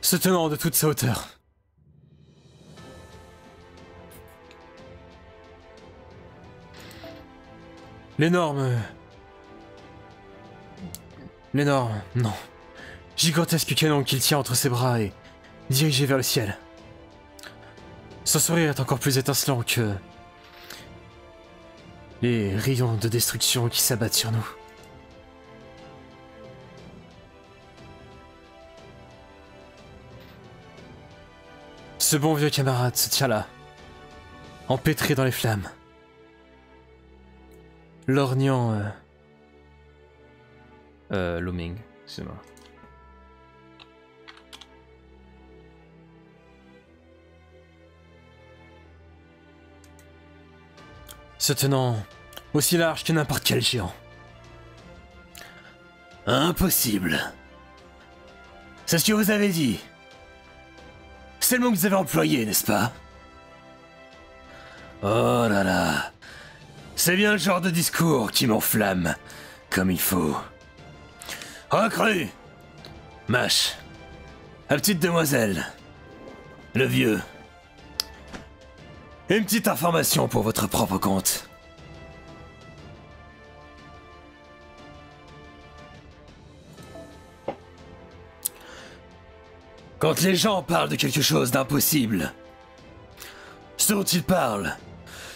se tenant de toute sa hauteur. L'énorme, non, gigantesque canon qu'il tient entre ses bras et dirigé vers le ciel. Son sourire est encore plus étincelant que les rayons de destruction qui s'abattent sur nous. Ce bon vieux camarade se tient là, empêtré dans les flammes, lorgnant... Looming, excusez-moi. se tenant aussi large que n'importe quel géant. Impossible. C'est ce que vous avez dit. C'est le mot que vous avez employé, n'est-ce pas? Oh là là. C'est bien le genre de discours qui m'enflamme, comme il faut. Recrue! Mâche. La petite demoiselle. Le vieux. Une petite information pour votre propre compte. Quand les gens parlent de quelque chose d'impossible, ce dont ils parlent,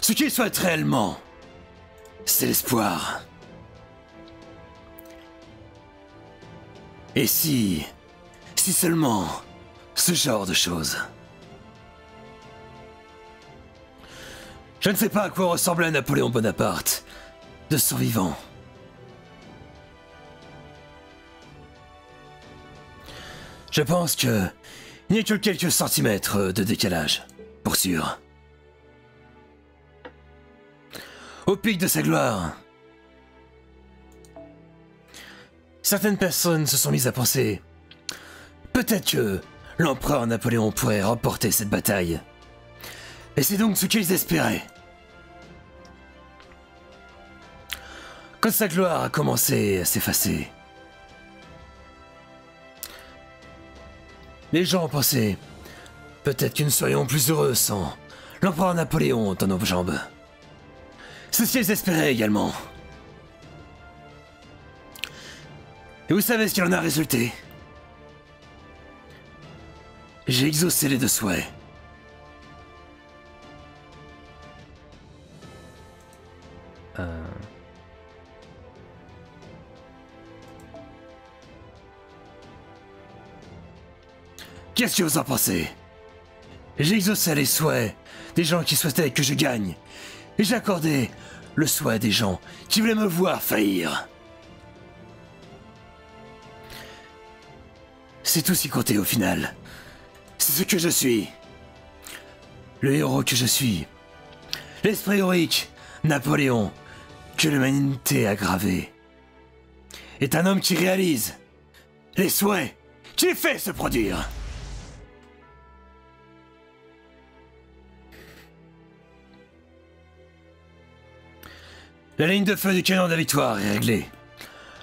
ce qu'ils souhaitent réellement, c'est l'espoir. Et si seulement ce genre de choses. Je ne sais pas à quoi ressemblait Napoléon Bonaparte, de son vivant. Je pense que il n'y a que quelques centimètres de décalage, pour sûr. Au pic de sa gloire, certaines personnes se sont mises à penser peut-être que l'empereur Napoléon pourrait remporter cette bataille. Et c'est donc ce qu'ils espéraient. Quand sa gloire a commencé à s'effacer, les gens pensaient peut-être que nous serions plus heureux sans l'empereur Napoléon dans nos jambes. C'est ce qu'ils espéraient également. Et vous savez ce qu'il en a résulté? J'ai exaucé les deux souhaits. Qu'est-ce que vous en pensez? J'ai exaucé les souhaits des gens qui souhaitaient que je gagne. Et j'ai accordé le souhait des gens qui voulaient me voir faillir. C'est tout ce qui comptait au final. C'est ce que je suis. Le héros que je suis. L'esprit héroïque, Napoléon, que l'humanité a gravé. Est un homme qui réalise les souhaits qu'il fait se produire. La ligne de feu du canon de la victoire est réglée.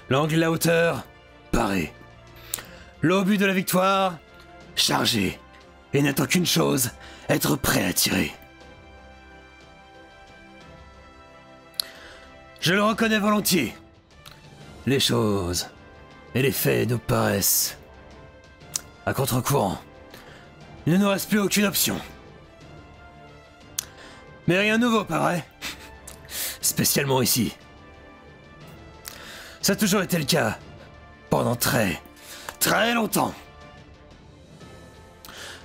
L'angle et la hauteur, paré. L'obus de la victoire, chargé. Et n'attend qu'une chose, être prêt à tirer. Je le reconnais volontiers. Les choses et les faits nous paraissent à contre-courant. Il ne nous reste plus aucune option. Mais rien de nouveau, pas vrai? Spécialement ici. Ça a toujours été le cas. Pendant très longtemps.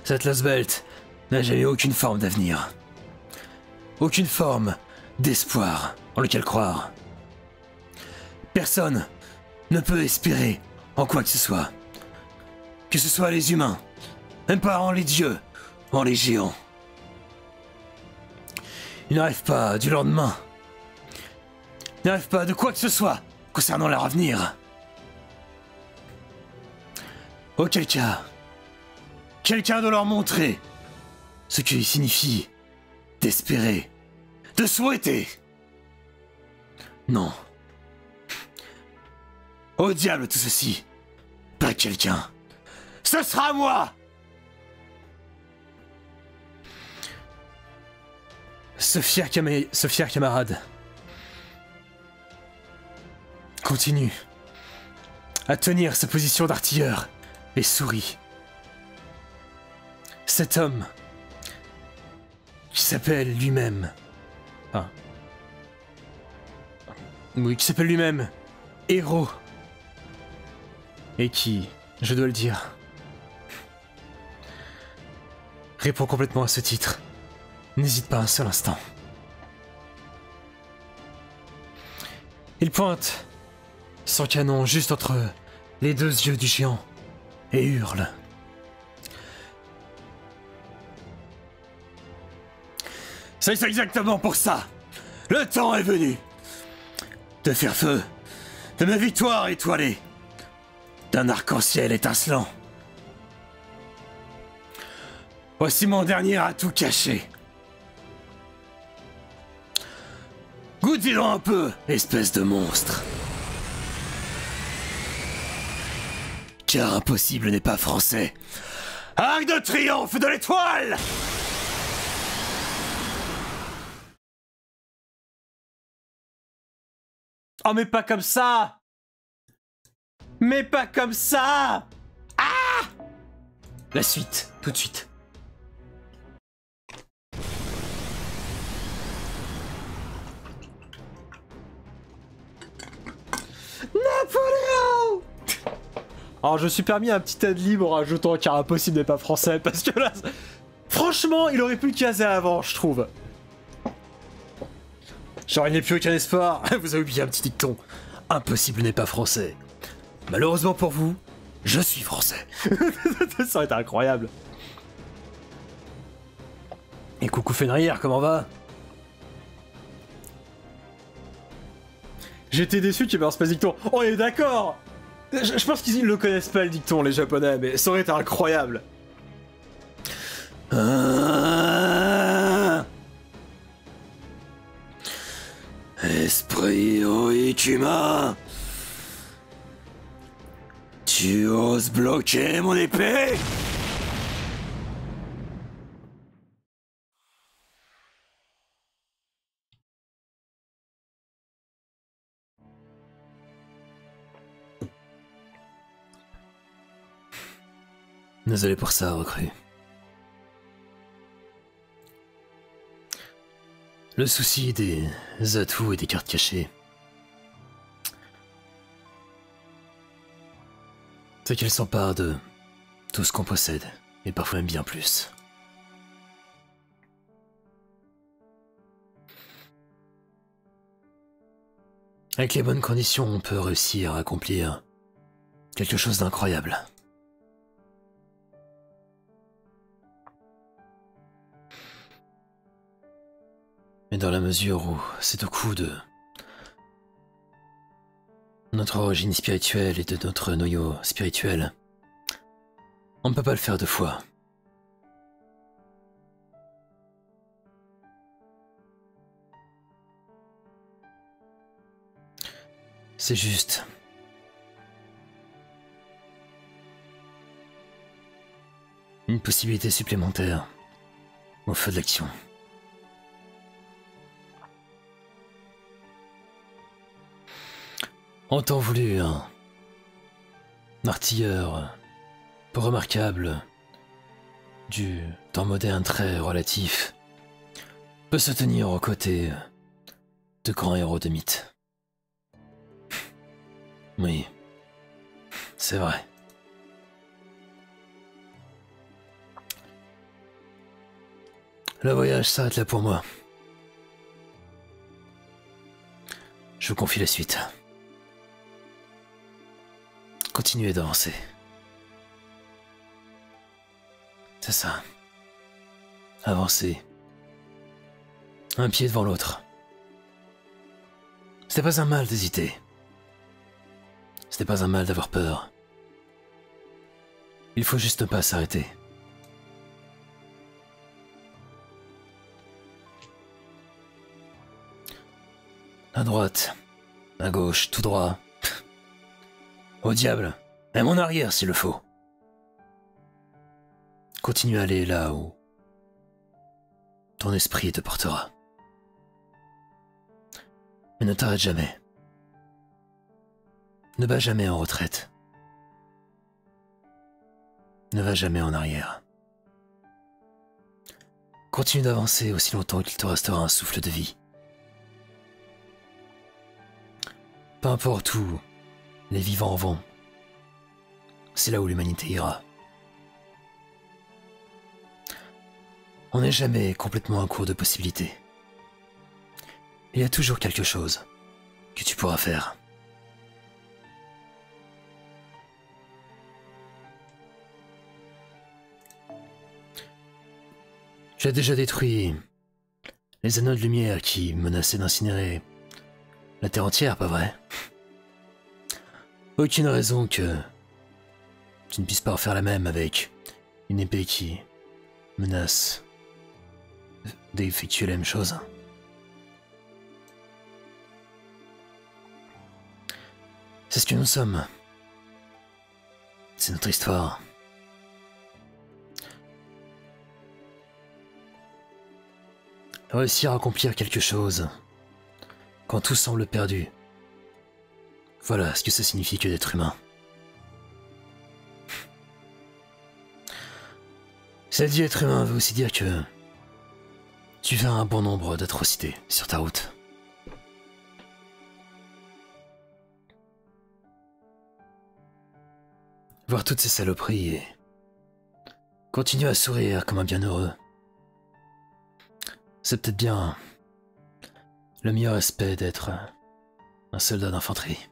Cette Lost Belt n'a jamais eu aucune forme d'avenir. Aucune forme d'espoir en lequel croire. Personne ne peut espérer en quoi que ce soit. Que ce soit les humains, même pas en les dieux, en les géants. Ils n'arrivent pas du lendemain. Ils n'arrivent pas de quoi que ce soit concernant leur avenir. Auquel cas, quelqu'un doit leur montrer ce qui signifie d'espérer, de souhaiter. Non. Au diable tout ceci. Pas quelqu'un. Ce sera moi! Ce fier camarade continue à tenir sa position d'artilleur et sourit. Cet homme qui s'appelle lui-même... Oui, qui s'appelle lui-même héros. Et qui, je dois le dire, répond complètement à ce titre. N'hésite pas un seul instant. Il pointe son canon juste entre les deux yeux du géant et hurle. C'est exactement pour ça. Le temps est venu de faire feu de ma victoire étoilée, d'un arc-en-ciel étincelant. Voici mon dernier atout caché. Goûtez-en un peu, espèce de monstre. Car impossible n'est pas français. Arc de triomphe de l'étoile! Oh, mais pas comme ça! Mais pas comme ça! Ah! La suite, tout de suite. Napoléon! Alors je me suis permis un petit ad libre en rajoutant car impossible n'est pas français parce que là, franchement, il aurait pu le caser avant, je trouve. Genre il n'y a plus aucun espoir. Vous avez oublié un petit dicton. Impossible n'est pas français. Malheureusement pour vous, je suis français. Ça aurait été incroyable. Et coucou Fenrir, comment va? J'étais déçu qu'il balance pas ce dicton. On est d'accord. Je pense qu'ils le connaissent pas le dicton, les japonais, mais ça aurait été incroyable. Esprit Oikuma, tu oses bloquer mon épée? Désolé pour ça, recrue. Le souci des atouts et des cartes cachées, c'est qu'elles s'emparent de tout ce qu'on possède, et parfois même bien plus. Avec les bonnes conditions, on peut réussir à accomplir quelque chose d'incroyable. Mais dans la mesure où c'est au coup de notre origine spirituelle et de notre noyau spirituel, on ne peut pas le faire deux fois. C'est juste une possibilité supplémentaire au feu de l'action. En temps voulu, un artilleur peu remarquable du temps moderne très relatif peut se tenir aux côtés de grands héros de mythe. Oui, c'est vrai. Le voyage s'arrête là pour moi. Je vous confie la suite. Continuez d'avancer. C'est ça. Avancez. Un pied devant l'autre. C'était pas un mal d'hésiter. C'était pas un mal d'avoir peur. Il faut juste ne pas s'arrêter. À droite, à gauche, tout droit. Au diable, même en arrière s'il le faut. Continue à aller là où ton esprit te portera. Mais ne t'arrête jamais. Ne bats jamais en retraite. Ne va jamais en arrière. Continue d'avancer aussi longtemps qu'il te restera un souffle de vie. Peu importe où les vivants vont, c'est là où l'humanité ira. On n'est jamais complètement à court de possibilités. Il y a toujours quelque chose que tu pourras faire. Tu as déjà détruit les anneaux de lumière qui menaçaient d'incinérer la Terre entière, pas vrai? Aucune raison que tu ne puisses pas refaire la même avec une épée qui menace d'effectuer la même chose. C'est ce que nous sommes. C'est notre histoire. Réussir à accomplir quelque chose quand tout semble perdu. Voilà ce que ça signifie que d'être humain. Ça dit être humain veut aussi dire que tu fais un bon nombre d'atrocités sur ta route. Voir toutes ces saloperies et continuer à sourire comme un bienheureux, c'est peut-être bien le meilleur aspect d'être un soldat d'infanterie.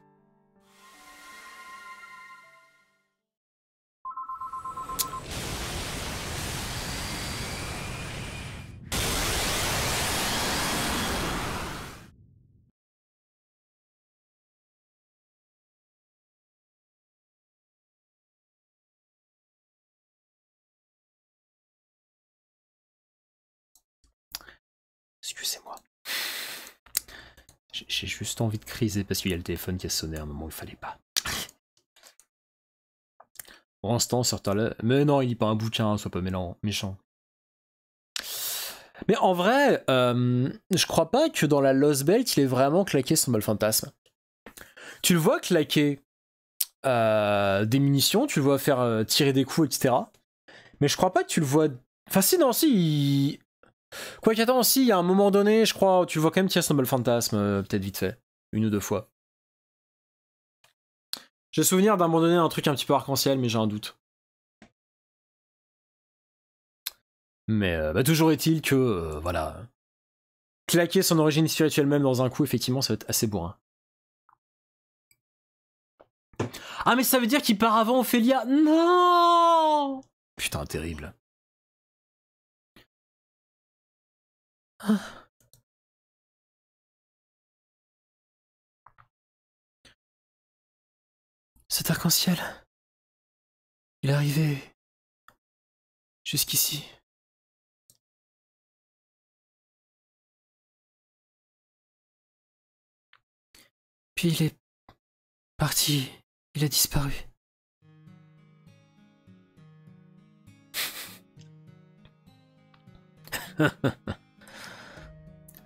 Excusez-moi. J'ai juste envie de criser parce qu'il y a le téléphone qui a sonné à un moment où il fallait pas. Pour l'instant, certains... Mais non, il lit pas un bouquin, sois pas méchant. Mais en vrai, je crois pas que dans la Lost Belt, il ait vraiment claqué son bal fantasme. Tu le vois claquer des munitions, tu le vois faire tirer des coups, etc. Mais je crois pas que tu le vois... Enfin si, non, si... Quoi qu'attends, si, il y a un moment donné, je crois, tu le vois quand même tirer son bal fantasme, peut-être vite fait. 1 ou 2 fois. J'ai souvenir d'un moment donné un truc un petit peu arc-en-ciel, mais j'ai un doute. Mais bah, toujours est-il que, voilà. Claquer son origine spirituelle même dans un coup, effectivement, ça va être assez bourrin. Ah, mais ça veut dire qu'il part avant Ophélia. Non! Putain, terrible. Ah. Cet arc-en-ciel, il est arrivé jusqu'ici. Puis il est parti, il a disparu.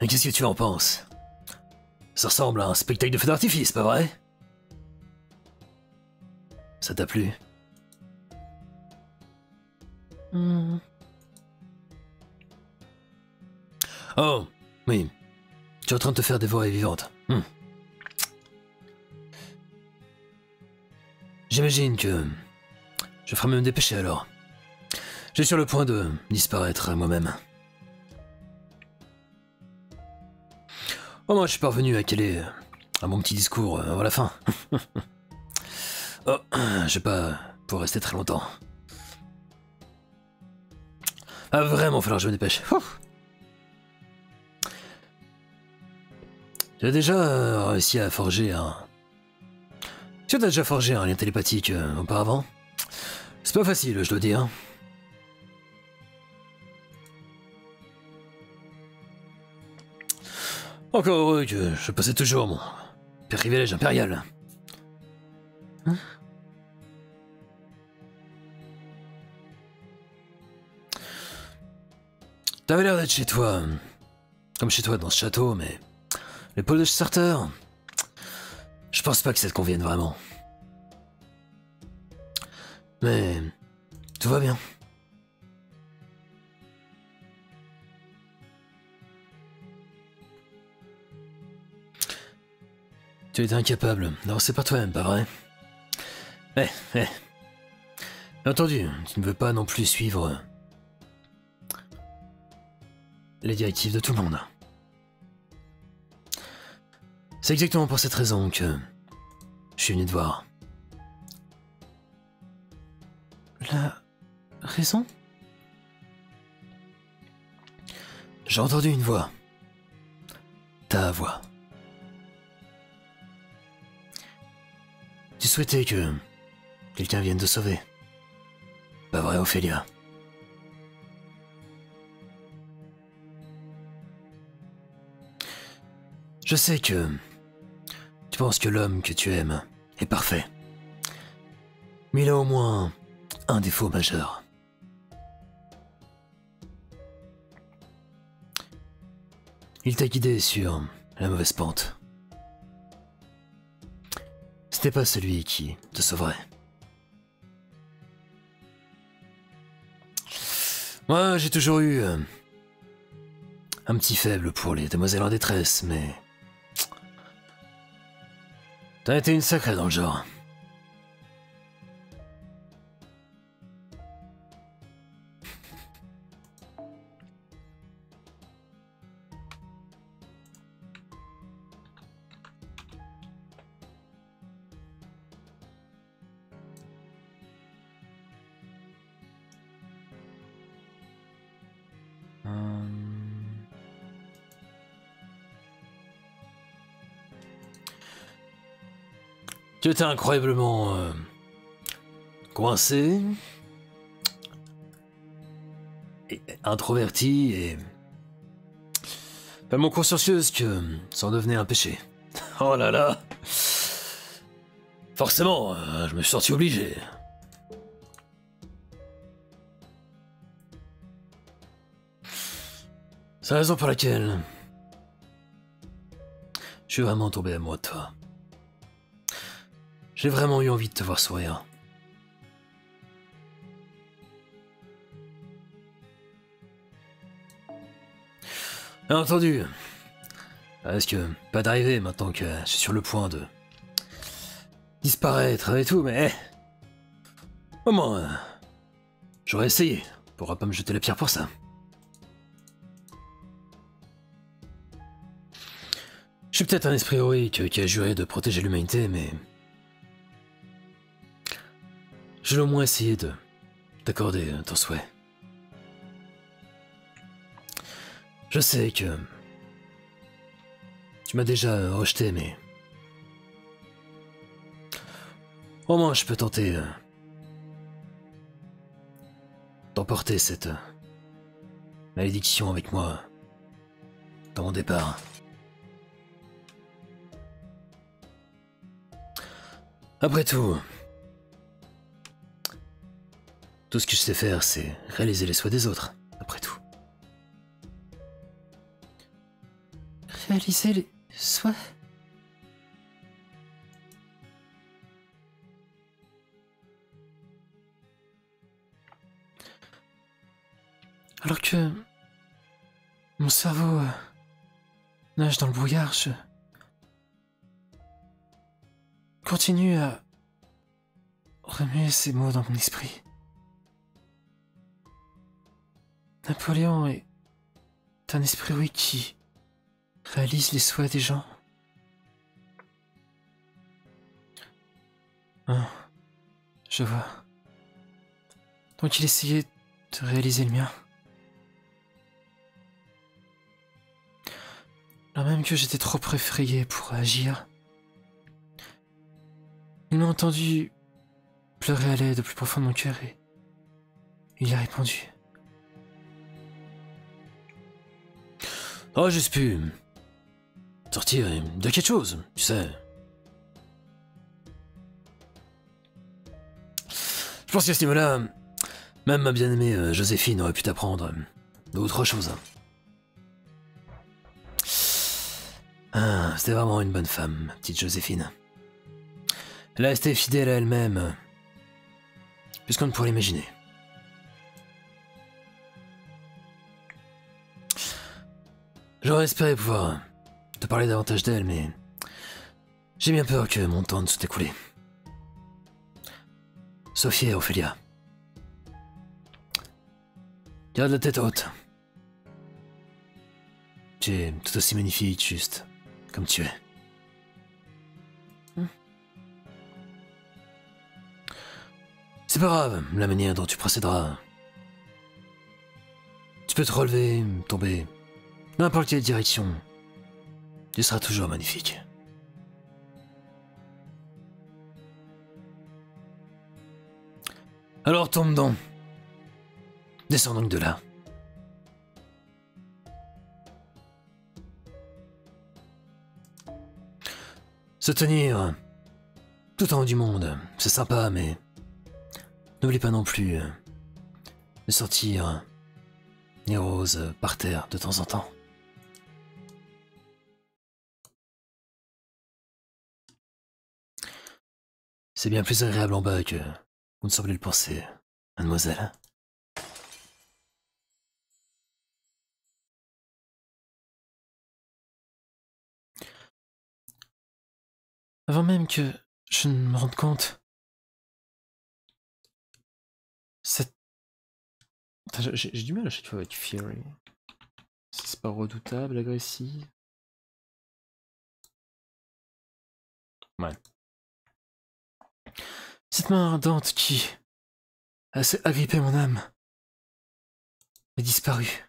Mais qu'est-ce que tu en penses? Ça ressemble à un spectacle de feu d'artifice, pas vrai? Ça t'a plu? Oh, oui. Tu es en train de te faire dévorer vivante. J'imagine que je ferai me dépêcher alors. J'ai sur le point de disparaître moi-même. Oh, moi je suis parvenu à caler un bon petit discours avant la fin. Oh, je vais pas pouvoir rester très longtemps. Ah vraiment, falloir que je me dépêche. Tu as déjà réussi à forger un... Tu as déjà forgé un lien télépathique auparavant? C'est pas facile, je dois dire. Encore heureux que je possède toujours mon privilège impérial. Hein? T'avais l'air d'être chez toi, comme chez toi dans ce château, mais les pôles de starter, je pense pas que ça te convienne vraiment. Mais tout va bien. Tu étais incapable d'avancer par toi-même, pas vrai? Bien entendu, tu ne veux pas non plus suivre les directives de tout le monde. C'est exactement pour cette raison que je suis venu te voir. La raison? J'ai entendu une voix. Ta voix. Tu souhaitais que quelqu'un vienne te sauver. Pas vrai, Ophélia? Je sais que tu penses que l'homme que tu aimes est parfait. Mais il a au moins un défaut majeur. Il t'a guidé sur la mauvaise pente. C'était pas celui qui te sauverait. Moi, j'ai toujours eu un petit faible pour les demoiselles en détresse, mais... T'as été une sacrée dans le genre. Tu étais incroyablement coincé, et introverti et tellement consciencieuse que ça en devenait un péché. Oh là là! Forcément, je me suis senti obligé. C'est la raison pour laquelle je suis vraiment tombé amoureux de toi. J'ai vraiment eu envie de te voir sourire. Bien entendu, ça risque pas d'arriver maintenant que je suis sur le point de disparaître et tout, mais au moins, j'aurais essayé. On pourra pas me jeter la pierre pour ça. Je suis peut-être un esprit héroïque qui a juré de protéger l'humanité, mais je vais au moins essayer de t'accorder ton souhait. Je sais que tu m'as déjà rejeté, mais au moins je peux tenter d'emporter cette malédiction avec moi dans mon départ. Après tout ce que je sais faire, c'est réaliser les souhaits des autres, après tout. Réaliser les souhaits? Alors que mon cerveau nage dans le brouillard, je continue à remuer ces mots dans mon esprit. Napoléon est un esprit héroïque qui réalise les souhaits des gens. Ah, je vois. Donc il essayait de réaliser le mien. Alors même que j'étais trop effrayé pour agir, il m'a entendu pleurer à l'aide au plus profond de mon cœur et il y a répondu. Oh, juste pu sortir de quelque chose, tu sais. Je pense qu'à ce niveau-là, même ma bien-aimée Joséphine aurait pu t'apprendre d'autres choses. Ah, c'était vraiment une bonne femme, ma petite Joséphine. Elle a resté fidèle à elle-même, plus qu'on ne pourrait l'imaginer. J'aurais espéré pouvoir te parler davantage d'elle, mais j'ai bien peur que mon temps ne soit écoulé. Sophie et Ophélia. Garde la tête haute. Tu es tout aussi magnifique, juste comme tu es. C'est pas grave, la manière dont tu procéderas. Tu peux te relever, tomber, n'importe quelle direction. Tu seras toujours magnifique. Alors tombe donc. Descends donc de là. Se tenir tout en haut du monde, c'est sympa, mais n'oublie pas non plus de sortir les roses par terre de temps en temps. C'est bien plus agréable en bas que vous ne semblez le penser, mademoiselle. Avant même que je ne me rende compte. Cette... J'ai du mal à chaque fois avec Fury. C'est pas redoutable, agressif. Ouais. Cette main ardente qui a agrippé mon âme est disparue.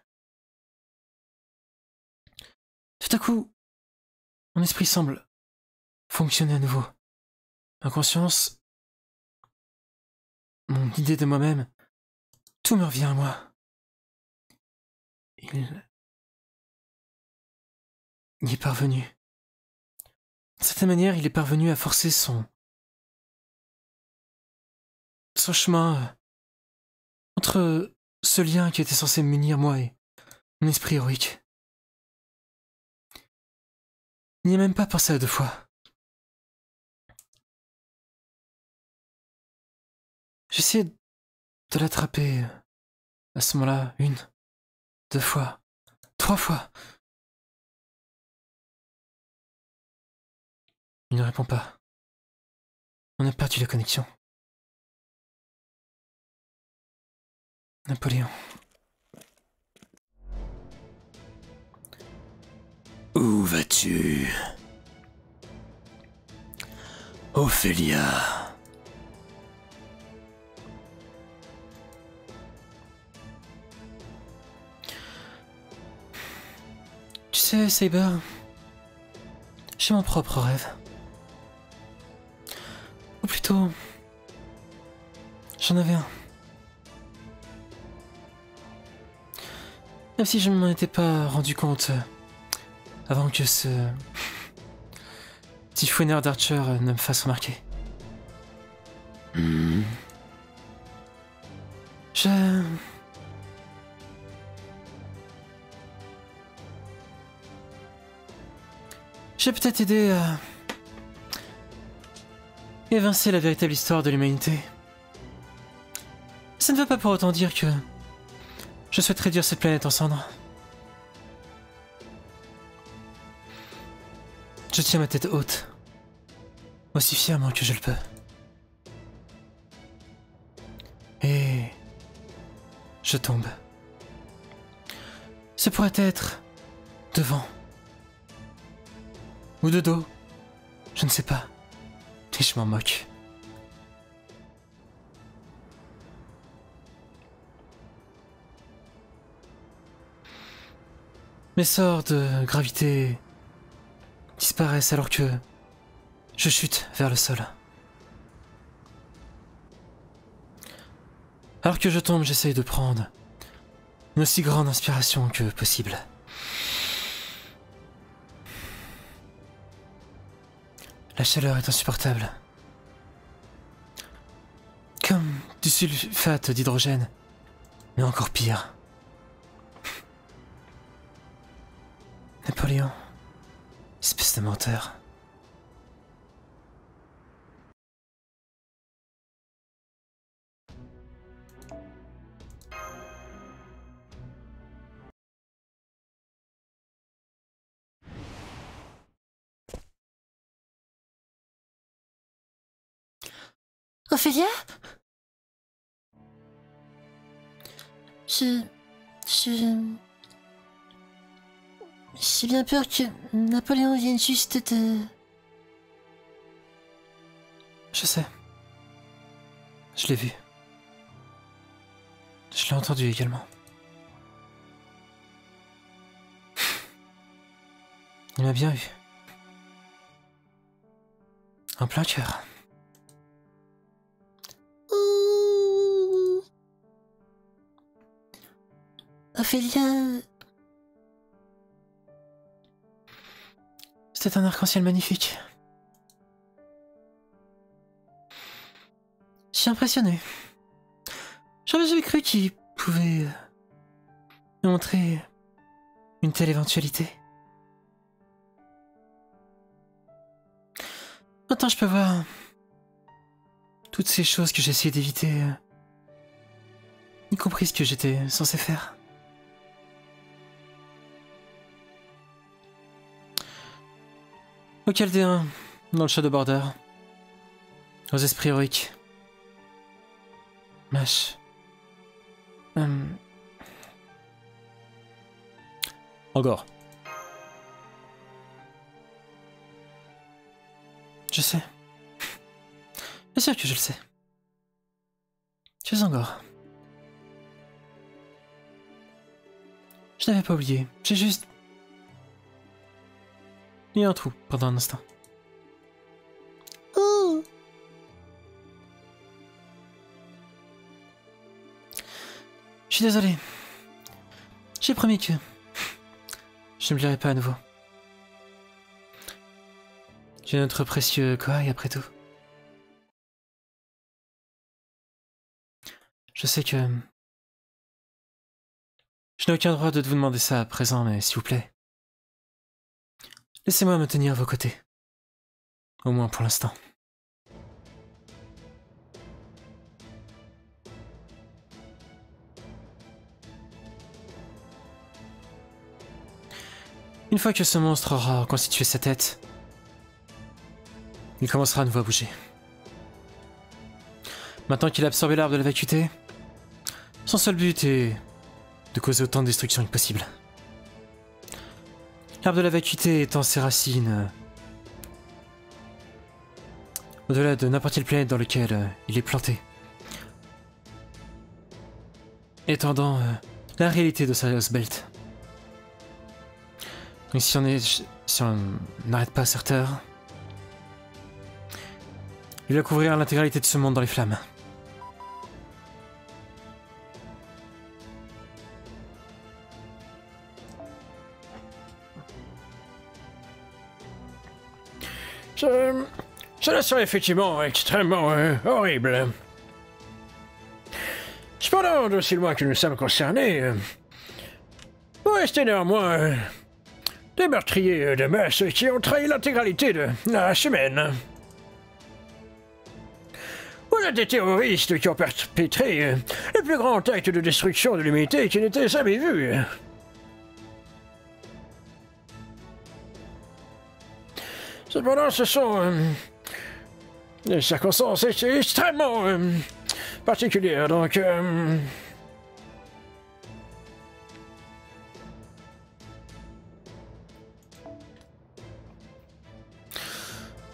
Tout à coup, mon esprit semble fonctionner à nouveau. Ma conscience, mon idée de moi-même, tout me revient à moi. Il est parvenu. De certaine manière, il est parvenu à forcer son chemin entre ce lien qui était censé m'unir moi et mon esprit héroïque. Il n'y a même pas pensé à 2 fois. J'essayais de l'attraper à ce moment-là 1, 2 fois, 3 fois. Il ne répond pas. On a perdu la connexion. Napoléon. Où vas-tu, Ophélia? Tu sais, Saber, j'ai mon propre rêve. Ou plutôt, j'en avais un. Même si je ne m'en étais pas rendu compte avant que ce petit fouineur d'Archer ne me fasse remarquer. J'ai peut-être aidé à évincer la véritable histoire de l'humanité. Ça ne veut pas pour autant dire que je souhaite réduire cette planète en cendres. Je tiens ma tête haute, aussi fièrement que je le peux. Et je tombe. Ce pourrait être devant ou de dos, je ne sais pas, et je m'en moque. Mes sorts de gravité disparaissent alors que je chute vers le sol. Alors que je tombe, j'essaye de prendre une aussi grande inspiration que possible. La chaleur est insupportable. Comme du sulfate d'hydrogène, mais encore pire. Napoléon, espèce de menteur. Ophélia? J'ai bien peur que Napoléon vienne juste de... Je sais. Je l'ai vu. Je l'ai entendu également. Il m'a bien vu. En plein cœur. Ouh. Ophélia... C'était un arc-en-ciel magnifique. Je suis impressionné. J'aurais jamais cru qu'il pouvait me montrer une telle éventualité. Maintenant je peux voir toutes ces choses que j'ai essayé d'éviter, y compris ce que j'étais censé faire. Au Chaldéen, dans le Shadow Border, aux esprits héroïques. Mash. Encore. Je sais. Bien sûr que je le sais. Tu es encore. Je n'avais pas oublié. J'ai juste... eu un trou pendant un instant. Oh. Je suis désolé. J'ai promis que... je ne me lirai pas à nouveau. J'ai notre précieux Kohai après tout. Je sais que... je n'ai aucun droit de vous demander ça à présent, mais s'il vous plaît. Laissez-moi me tenir à vos côtés. Au moins pour l'instant. Une fois que ce monstre aura constitué sa tête, il commencera à nouveau à bouger. Maintenant qu'il a absorbé l'arbre de la vacuité, son seul but est de causer autant de destruction que possible. L'arbre de la vacuité étend ses racines au-delà de n'importe quelle planète dans laquelle il est planté, étendant la réalité de Sirius Belt. Donc si on n'arrête pas cette heure, il va couvrir l'intégralité de ce monde dans les flammes. Cela serait effectivement extrêmement horrible. Cependant, d'aussi loin que nous sommes concernés, vous restez néanmoins des meurtriers de masse qui ont trahi l'intégralité de la race humaine. Vous êtes des terroristes qui ont perpétré le plus grand acte de destruction de l'humanité qui n'était jamais vu. Cependant, ce sont des circonstances extrêmement particulières, donc...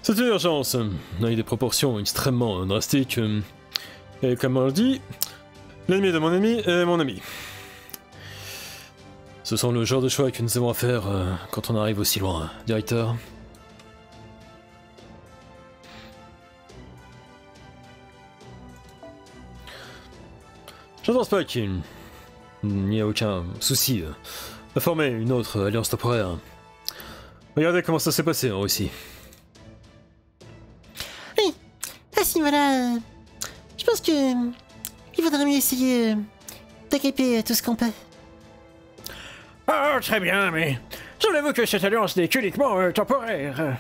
C'est une urgence, avec des proportions extrêmement drastiques. Et comme on le dit, l'ennemi de mon ennemi est mon ami. Ce sont le genre de choix que nous avons à faire quand on arrive aussi loin, directeur. Je ne pense pas qu'il n'y ait aucun souci à former une autre alliance temporaire. Regardez comment ça s'est passé en Russie. Oui, à ce niveau-là, je pense que il vaudrait mieux essayer d'agripper tout ce qu'on peut. Ah, très bien, mais souvenez-vous que cette alliance n'est qu'uniquement temporaire.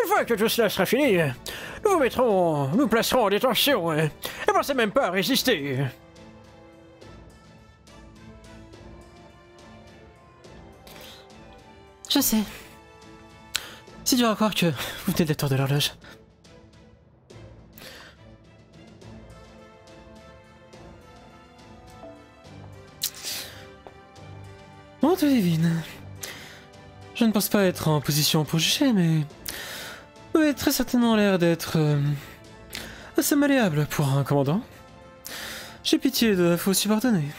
Une fois que tout cela sera fini, nous placerons en détention, et pensez même pas à résister. Je sais. C'est dur à croire que vous venez de la tour de l'horloge. Bon, tu devines. Je ne pense pas être en position pour juger, mais... vous avez très certainement l'air d'être... assez malléable pour un commandant. J'ai pitié de vos subordonnés.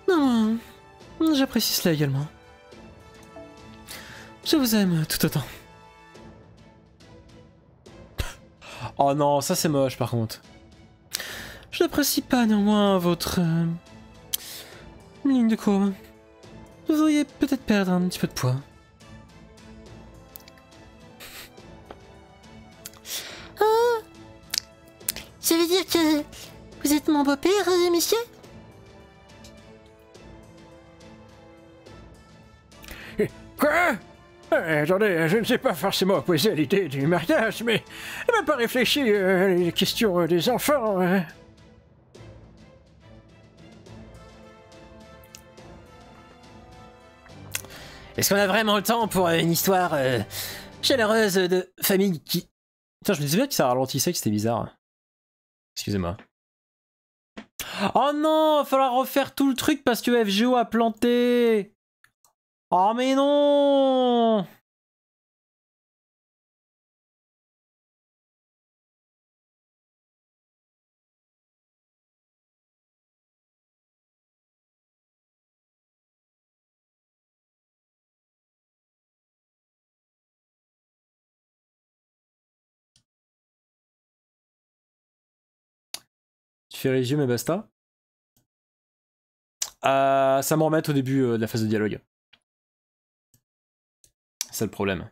Non, j'apprécie cela également. Je vous aime tout autant. Oh non, ça c'est moche par contre. Je n'apprécie pas néanmoins votre... ligne de courbe. Vous devriez peut-être perdre un petit peu de poids. Oh, ça veut dire que vous êtes mon beau-père, monsieur? Quoi? Attendez, je ne sais pas forcément opposé à l'idée du mariage, mais je n'ai même pas réfléchi à la question des enfants. Est-ce qu'on a vraiment le temps pour une histoire chaleureuse de famille qui... Putain, je me disais bien que ça ralentissait, que c'était bizarre. Excusez-moi. Oh non, il va falloir refaire tout le truc parce que FGO a planté. Oh mais non. Tu fais résume et basta. Ça me remet au début de la phase de dialogue. C'est le problème.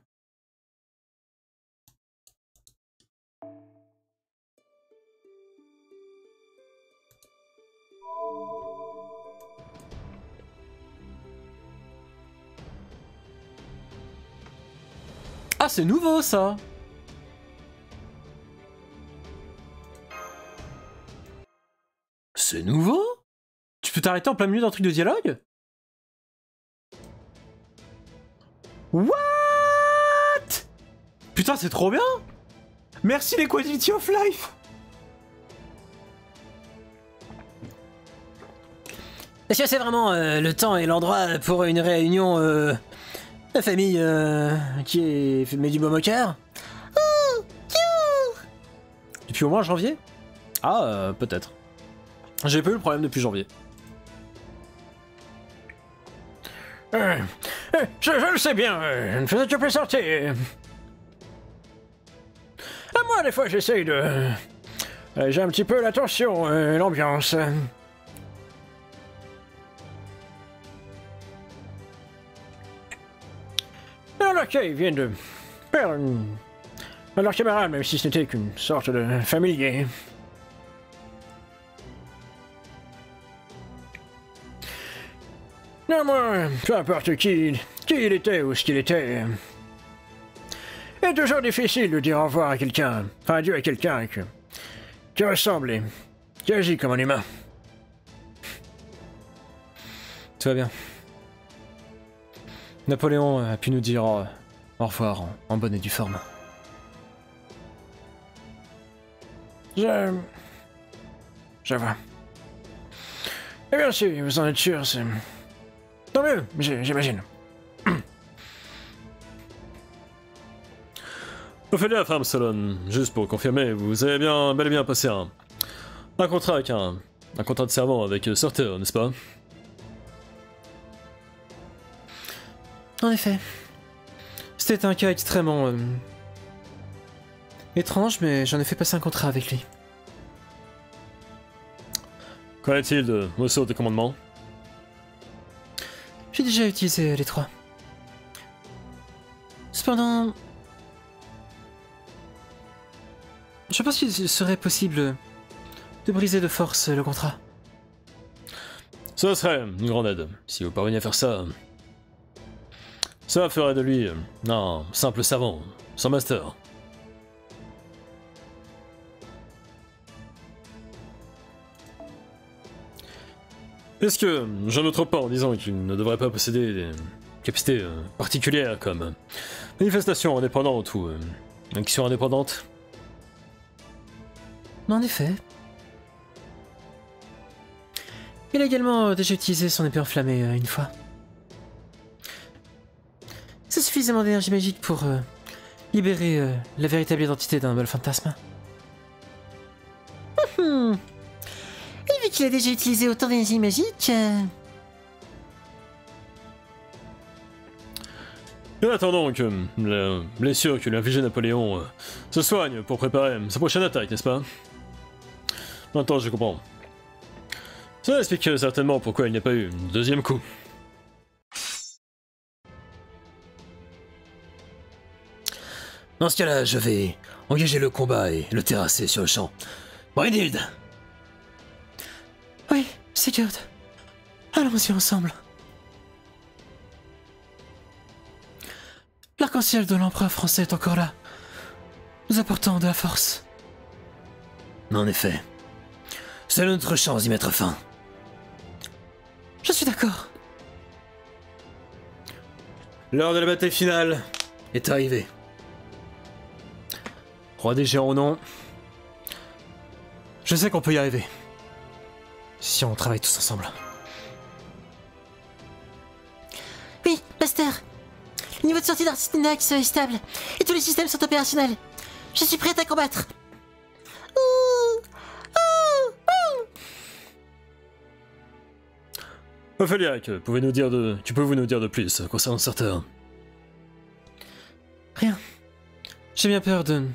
Ah, c'est nouveau ça! C'est nouveau? Tu peux t'arrêter en plein milieu d'un truc de dialogue? What? Putain, c'est trop bien! Merci les Quality of Life! Est-ce que c'est vraiment le temps et l'endroit pour une réunion de famille qui est met du baume au cœur? Depuis au moins janvier? Ah, peut-être. J'ai pas eu le problème depuis janvier. Je le sais bien, je ne faisais que plaisanter. Moi, des fois, j'essaye de... J'ai un petit peu la tension, l'ambiance. Alors, l'accueil vient de perdre un de leurs camarades, même si ce n'était qu'une sorte de familier. Néanmoins, peu importe qui il était ou ce qu'il était, il est toujours difficile de dire au revoir à quelqu'un, enfin adieu à quelqu'un qui ressemble et qui agit comme un humain. Tout va bien. Napoléon a pu nous dire au revoir en bonne et due forme. Je vois. Eh bien, si vous en êtes sûr, c'est... Tant mieux, j'imagine. Ophélia Farmsalon, juste pour confirmer, vous avez bel et bien passé un contrat avec un contrat de servant avec Surter, n'est-ce pas? En effet. C'était un cas extrêmement... étrange, mais j'en ai fait passer un contrat avec lui. Qu'en est-il de vos sortes de commandement? J'ai déjà utilisé les trois. Cependant... je pense qu'il serait possible de briser de force le contrat. Ce serait une grande aide. Si vous parveniez à faire ça, ça ferait de lui un simple savant, sans master. Est-ce que je ne me trompe pas en disant qu'il ne devrait pas posséder des capacités particulières comme manifestation indépendante ou action indépendante? En effet. Il a également déjà utilisé son épée enflammée une fois. C'est suffisamment d'énergie magique pour libérer la véritable identité d'un bol fantasme. Et vu qu'il a déjà utilisé autant d'énergie magique... En attendant que la blessure que lui a infligée Napoléon se soigne pour préparer sa prochaine attaque, n'est-ce pas? Maintenant, je comprends. Ça explique certainement pourquoi il n'y a pas eu un deuxième coup. Dans ce cas-là, je vais engager le combat et le terrasser sur le champ. Brynhild! Oui, Sigurd. Allons-y ensemble. L'arc-en-ciel de l'empereur français est encore là, nous apportant de la force. En effet. C'est notre chance d'y mettre fin. Je suis d'accord. L'heure de la bataille finale est arrivée. Roi des géants ou non, je sais qu'on peut y arriver. Si on travaille tous ensemble. Oui, Master. Le niveau de sortie d'Artinax est stable et tous les systèmes sont opérationnels. Je suis prête à combattre. Ophéliac, tu peux nous dire de plus concernant Surtur? Rien. J'ai bien peur de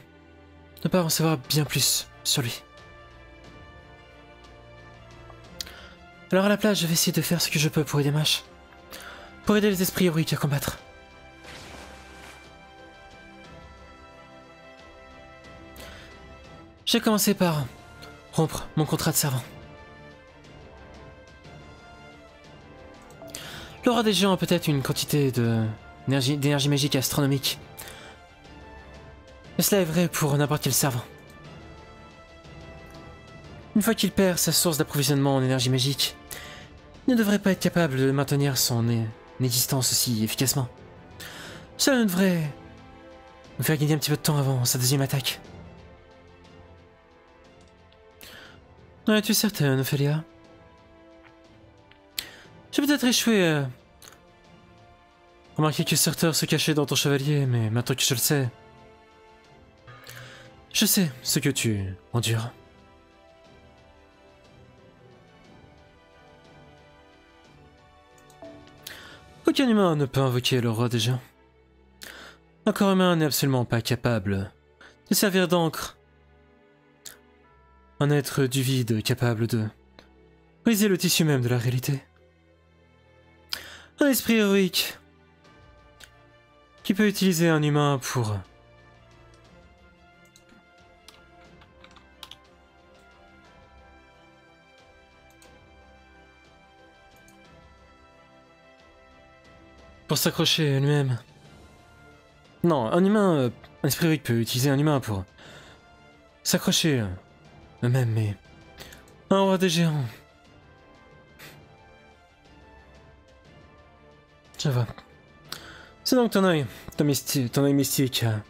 ne pas en savoir bien plus sur lui. Alors à la place, je vais essayer de faire ce que je peux pour aider Mash. Pour aider les esprits héroïques à combattre. J'ai commencé par rompre mon contrat de servant. Le roi des géants a peut-être une quantité d'énergie magique astronomique. Mais cela est vrai pour n'importe quel servant. Une fois qu'il perd sa source d'approvisionnement en énergie magique, il ne devrait pas être capable de maintenir son existence aussi efficacement. Cela devrait nous faire gagner un petit peu de temps avant sa deuxième attaque. En es-tu certaine, Ophélia? J'ai peut-être échoué à remarquer que Surtur se cachait dans ton chevalier, mais maintenant que je le sais, je sais ce que tu endures. Aucun humain ne peut invoquer le roi des géants. Un corps humain n'est absolument pas capable de servir d'encre. Un être du vide capable de briser le tissu même de la réalité. Un esprit héroïque qui peut utiliser un humain pour s'accrocher à lui-même. Non, un esprit héroïque peut utiliser un humain pour s'accrocher à eux-mêmes, mais un roi des géants. Je vois. C'est donc ton œil mystique a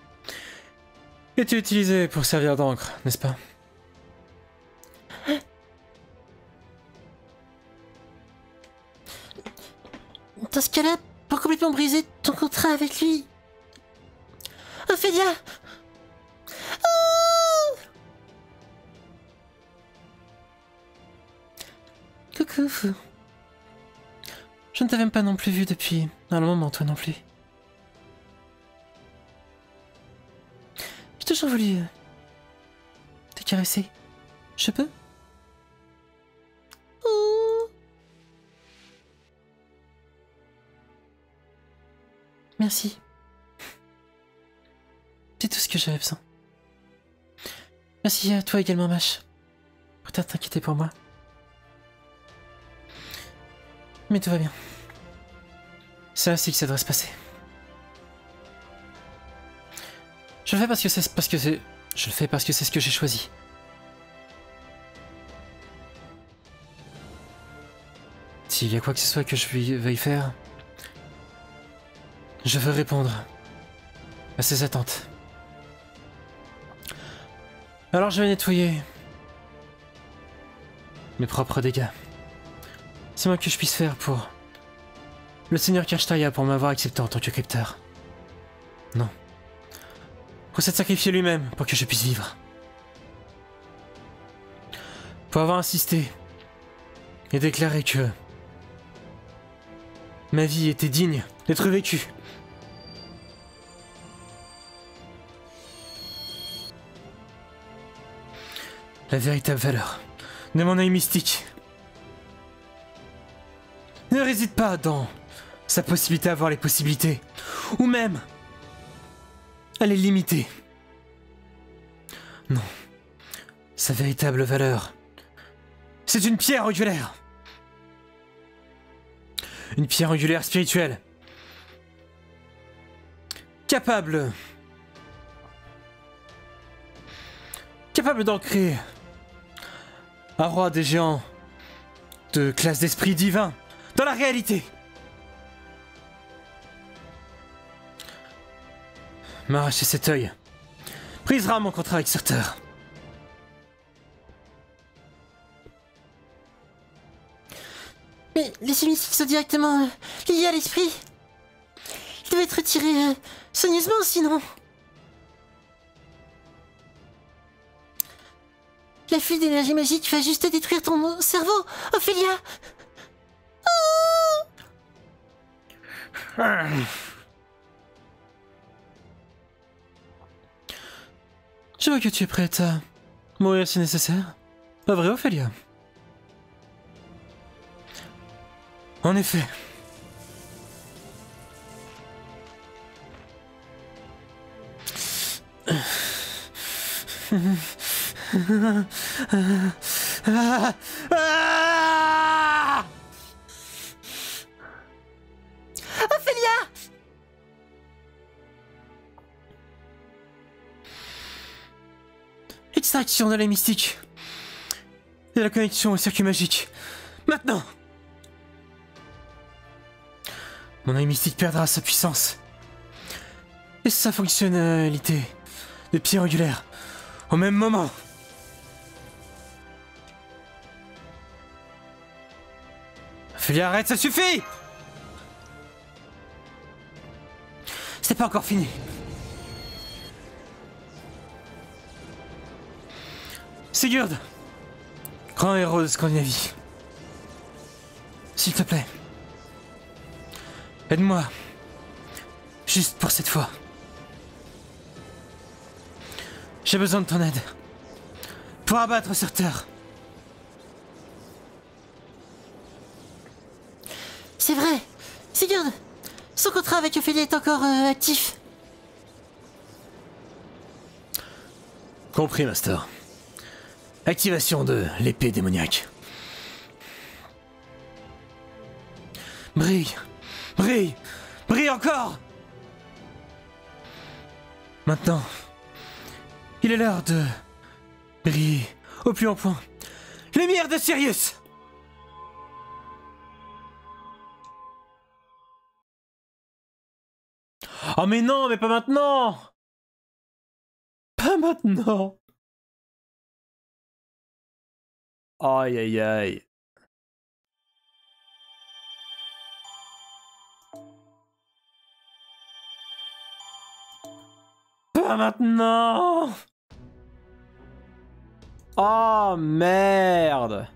été utilisé pour servir d'encre, n'est-ce pas? Dans ce cas-là, pour complètement briser ton contrat avec lui... Ophélia! Coucou. Je ne t'avais pas non plus vu depuis un moment, toi non plus. J'ai toujours voulu te caresser. Je peux? Merci. C'est tout ce que j'avais besoin. Merci à toi également, Mash, pour t'inquiéter pour moi. Mais tout va bien. C'est ainsi que ça doit se passer. Je le fais parce que c'est ce que j'ai choisi. S'il y a quoi que ce soit que je veuille faire, je veux répondre à ses attentes. Alors je vais nettoyer mes propres dégâts. C'est moi que je puisse faire pour le Seigneur Kirchtaya pour m'avoir accepté en tant que crypteur. Non. Pour s'être sacrifié lui-même pour que je puisse vivre. Pour avoir insisté et déclaré que ma vie était digne d'être vécue. La véritable valeur de mon œil mystique ne réside pas dans sa possibilité à voir les possibilités, ou même à les limiter. Non. Sa véritable valeur, c'est une pierre angulaire. Une pierre angulaire spirituelle. Capable d'ancrer un roi des géants de classe d'esprit divin dans la réalité. m'arracher cet œil brisera mon contrat avec Surter. Mais les mystiques sont directement liés à l'esprit. Ils doivent être retirés soigneusement, sinon. La fuite d'énergie magique va juste détruire ton cerveau, Ophélia. Je vois que tu es prête à mourir si nécessaire. Pas vrai, Ophélia? En effet. Ophélia! Extraction de la mystique. Et la connexion au circuit magique. Maintenant! Mon œil mystique perdra sa puissance. Et sa fonctionnalité de pierre angulaire au même moment. Ophélia, arrête, ça suffit! C'est pas encore fini. Sigurd, grand héros de Scandinavie. S'il te plaît. Aide-moi. Juste pour cette fois. J'ai besoin de ton aide. Pour abattre Surter. C'est vrai. Sigurd, son contrat avec Ophélia est encore actif. Compris, Master. Activation de l'épée démoniaque. Brille. Brille. Brille encore. Maintenant, il est l'heure de briller au plus haut point. Lumière de Sirius! Oh mais non, mais pas maintenant! Pas maintenant! Aïe aïe aïe. Pas maintenant! Oh merde!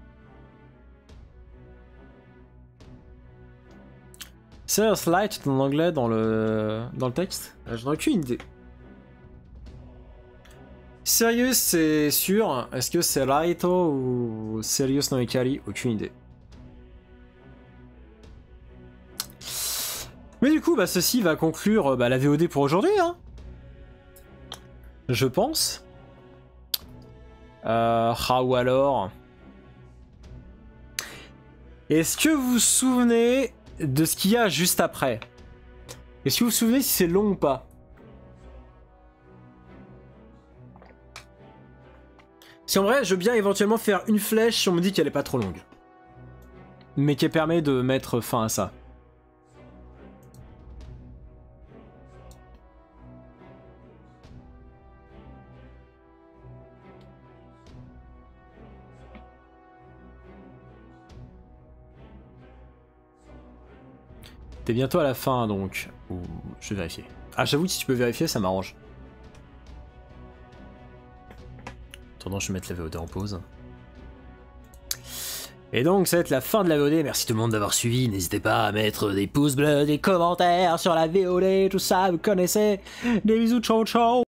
Serious Light en anglais dans le texte? J'en ai aucune idée. Serious c'est sûr, est-ce que c'est Raito ou Serious no Ikari? Aucune idée. Mais du coup, bah, ceci va conclure la VOD pour aujourd'hui, hein. Je pense. Ou alors... Est-ce que vous vous souvenez de ce qu'il y a juste après? Est-ce que vous vous souvenez si c'est long ou pas? Si en vrai, je veux bien éventuellement faire une flèche si on me dit qu'elle est pas trop longue. Mais qui permet de mettre fin à ça. T'es bientôt à la fin donc. Ou je vais vérifier. Ah, j'avoue que si tu peux vérifier, ça m'arrange. Attendant, je vais mettre la VOD en pause. Et donc, ça va être la fin de la VOD. Merci tout le monde d'avoir suivi. N'hésitez pas à mettre des pouces bleus, des commentaires sur la VOD, tout ça, vous connaissez. Des bisous, ciao ciao.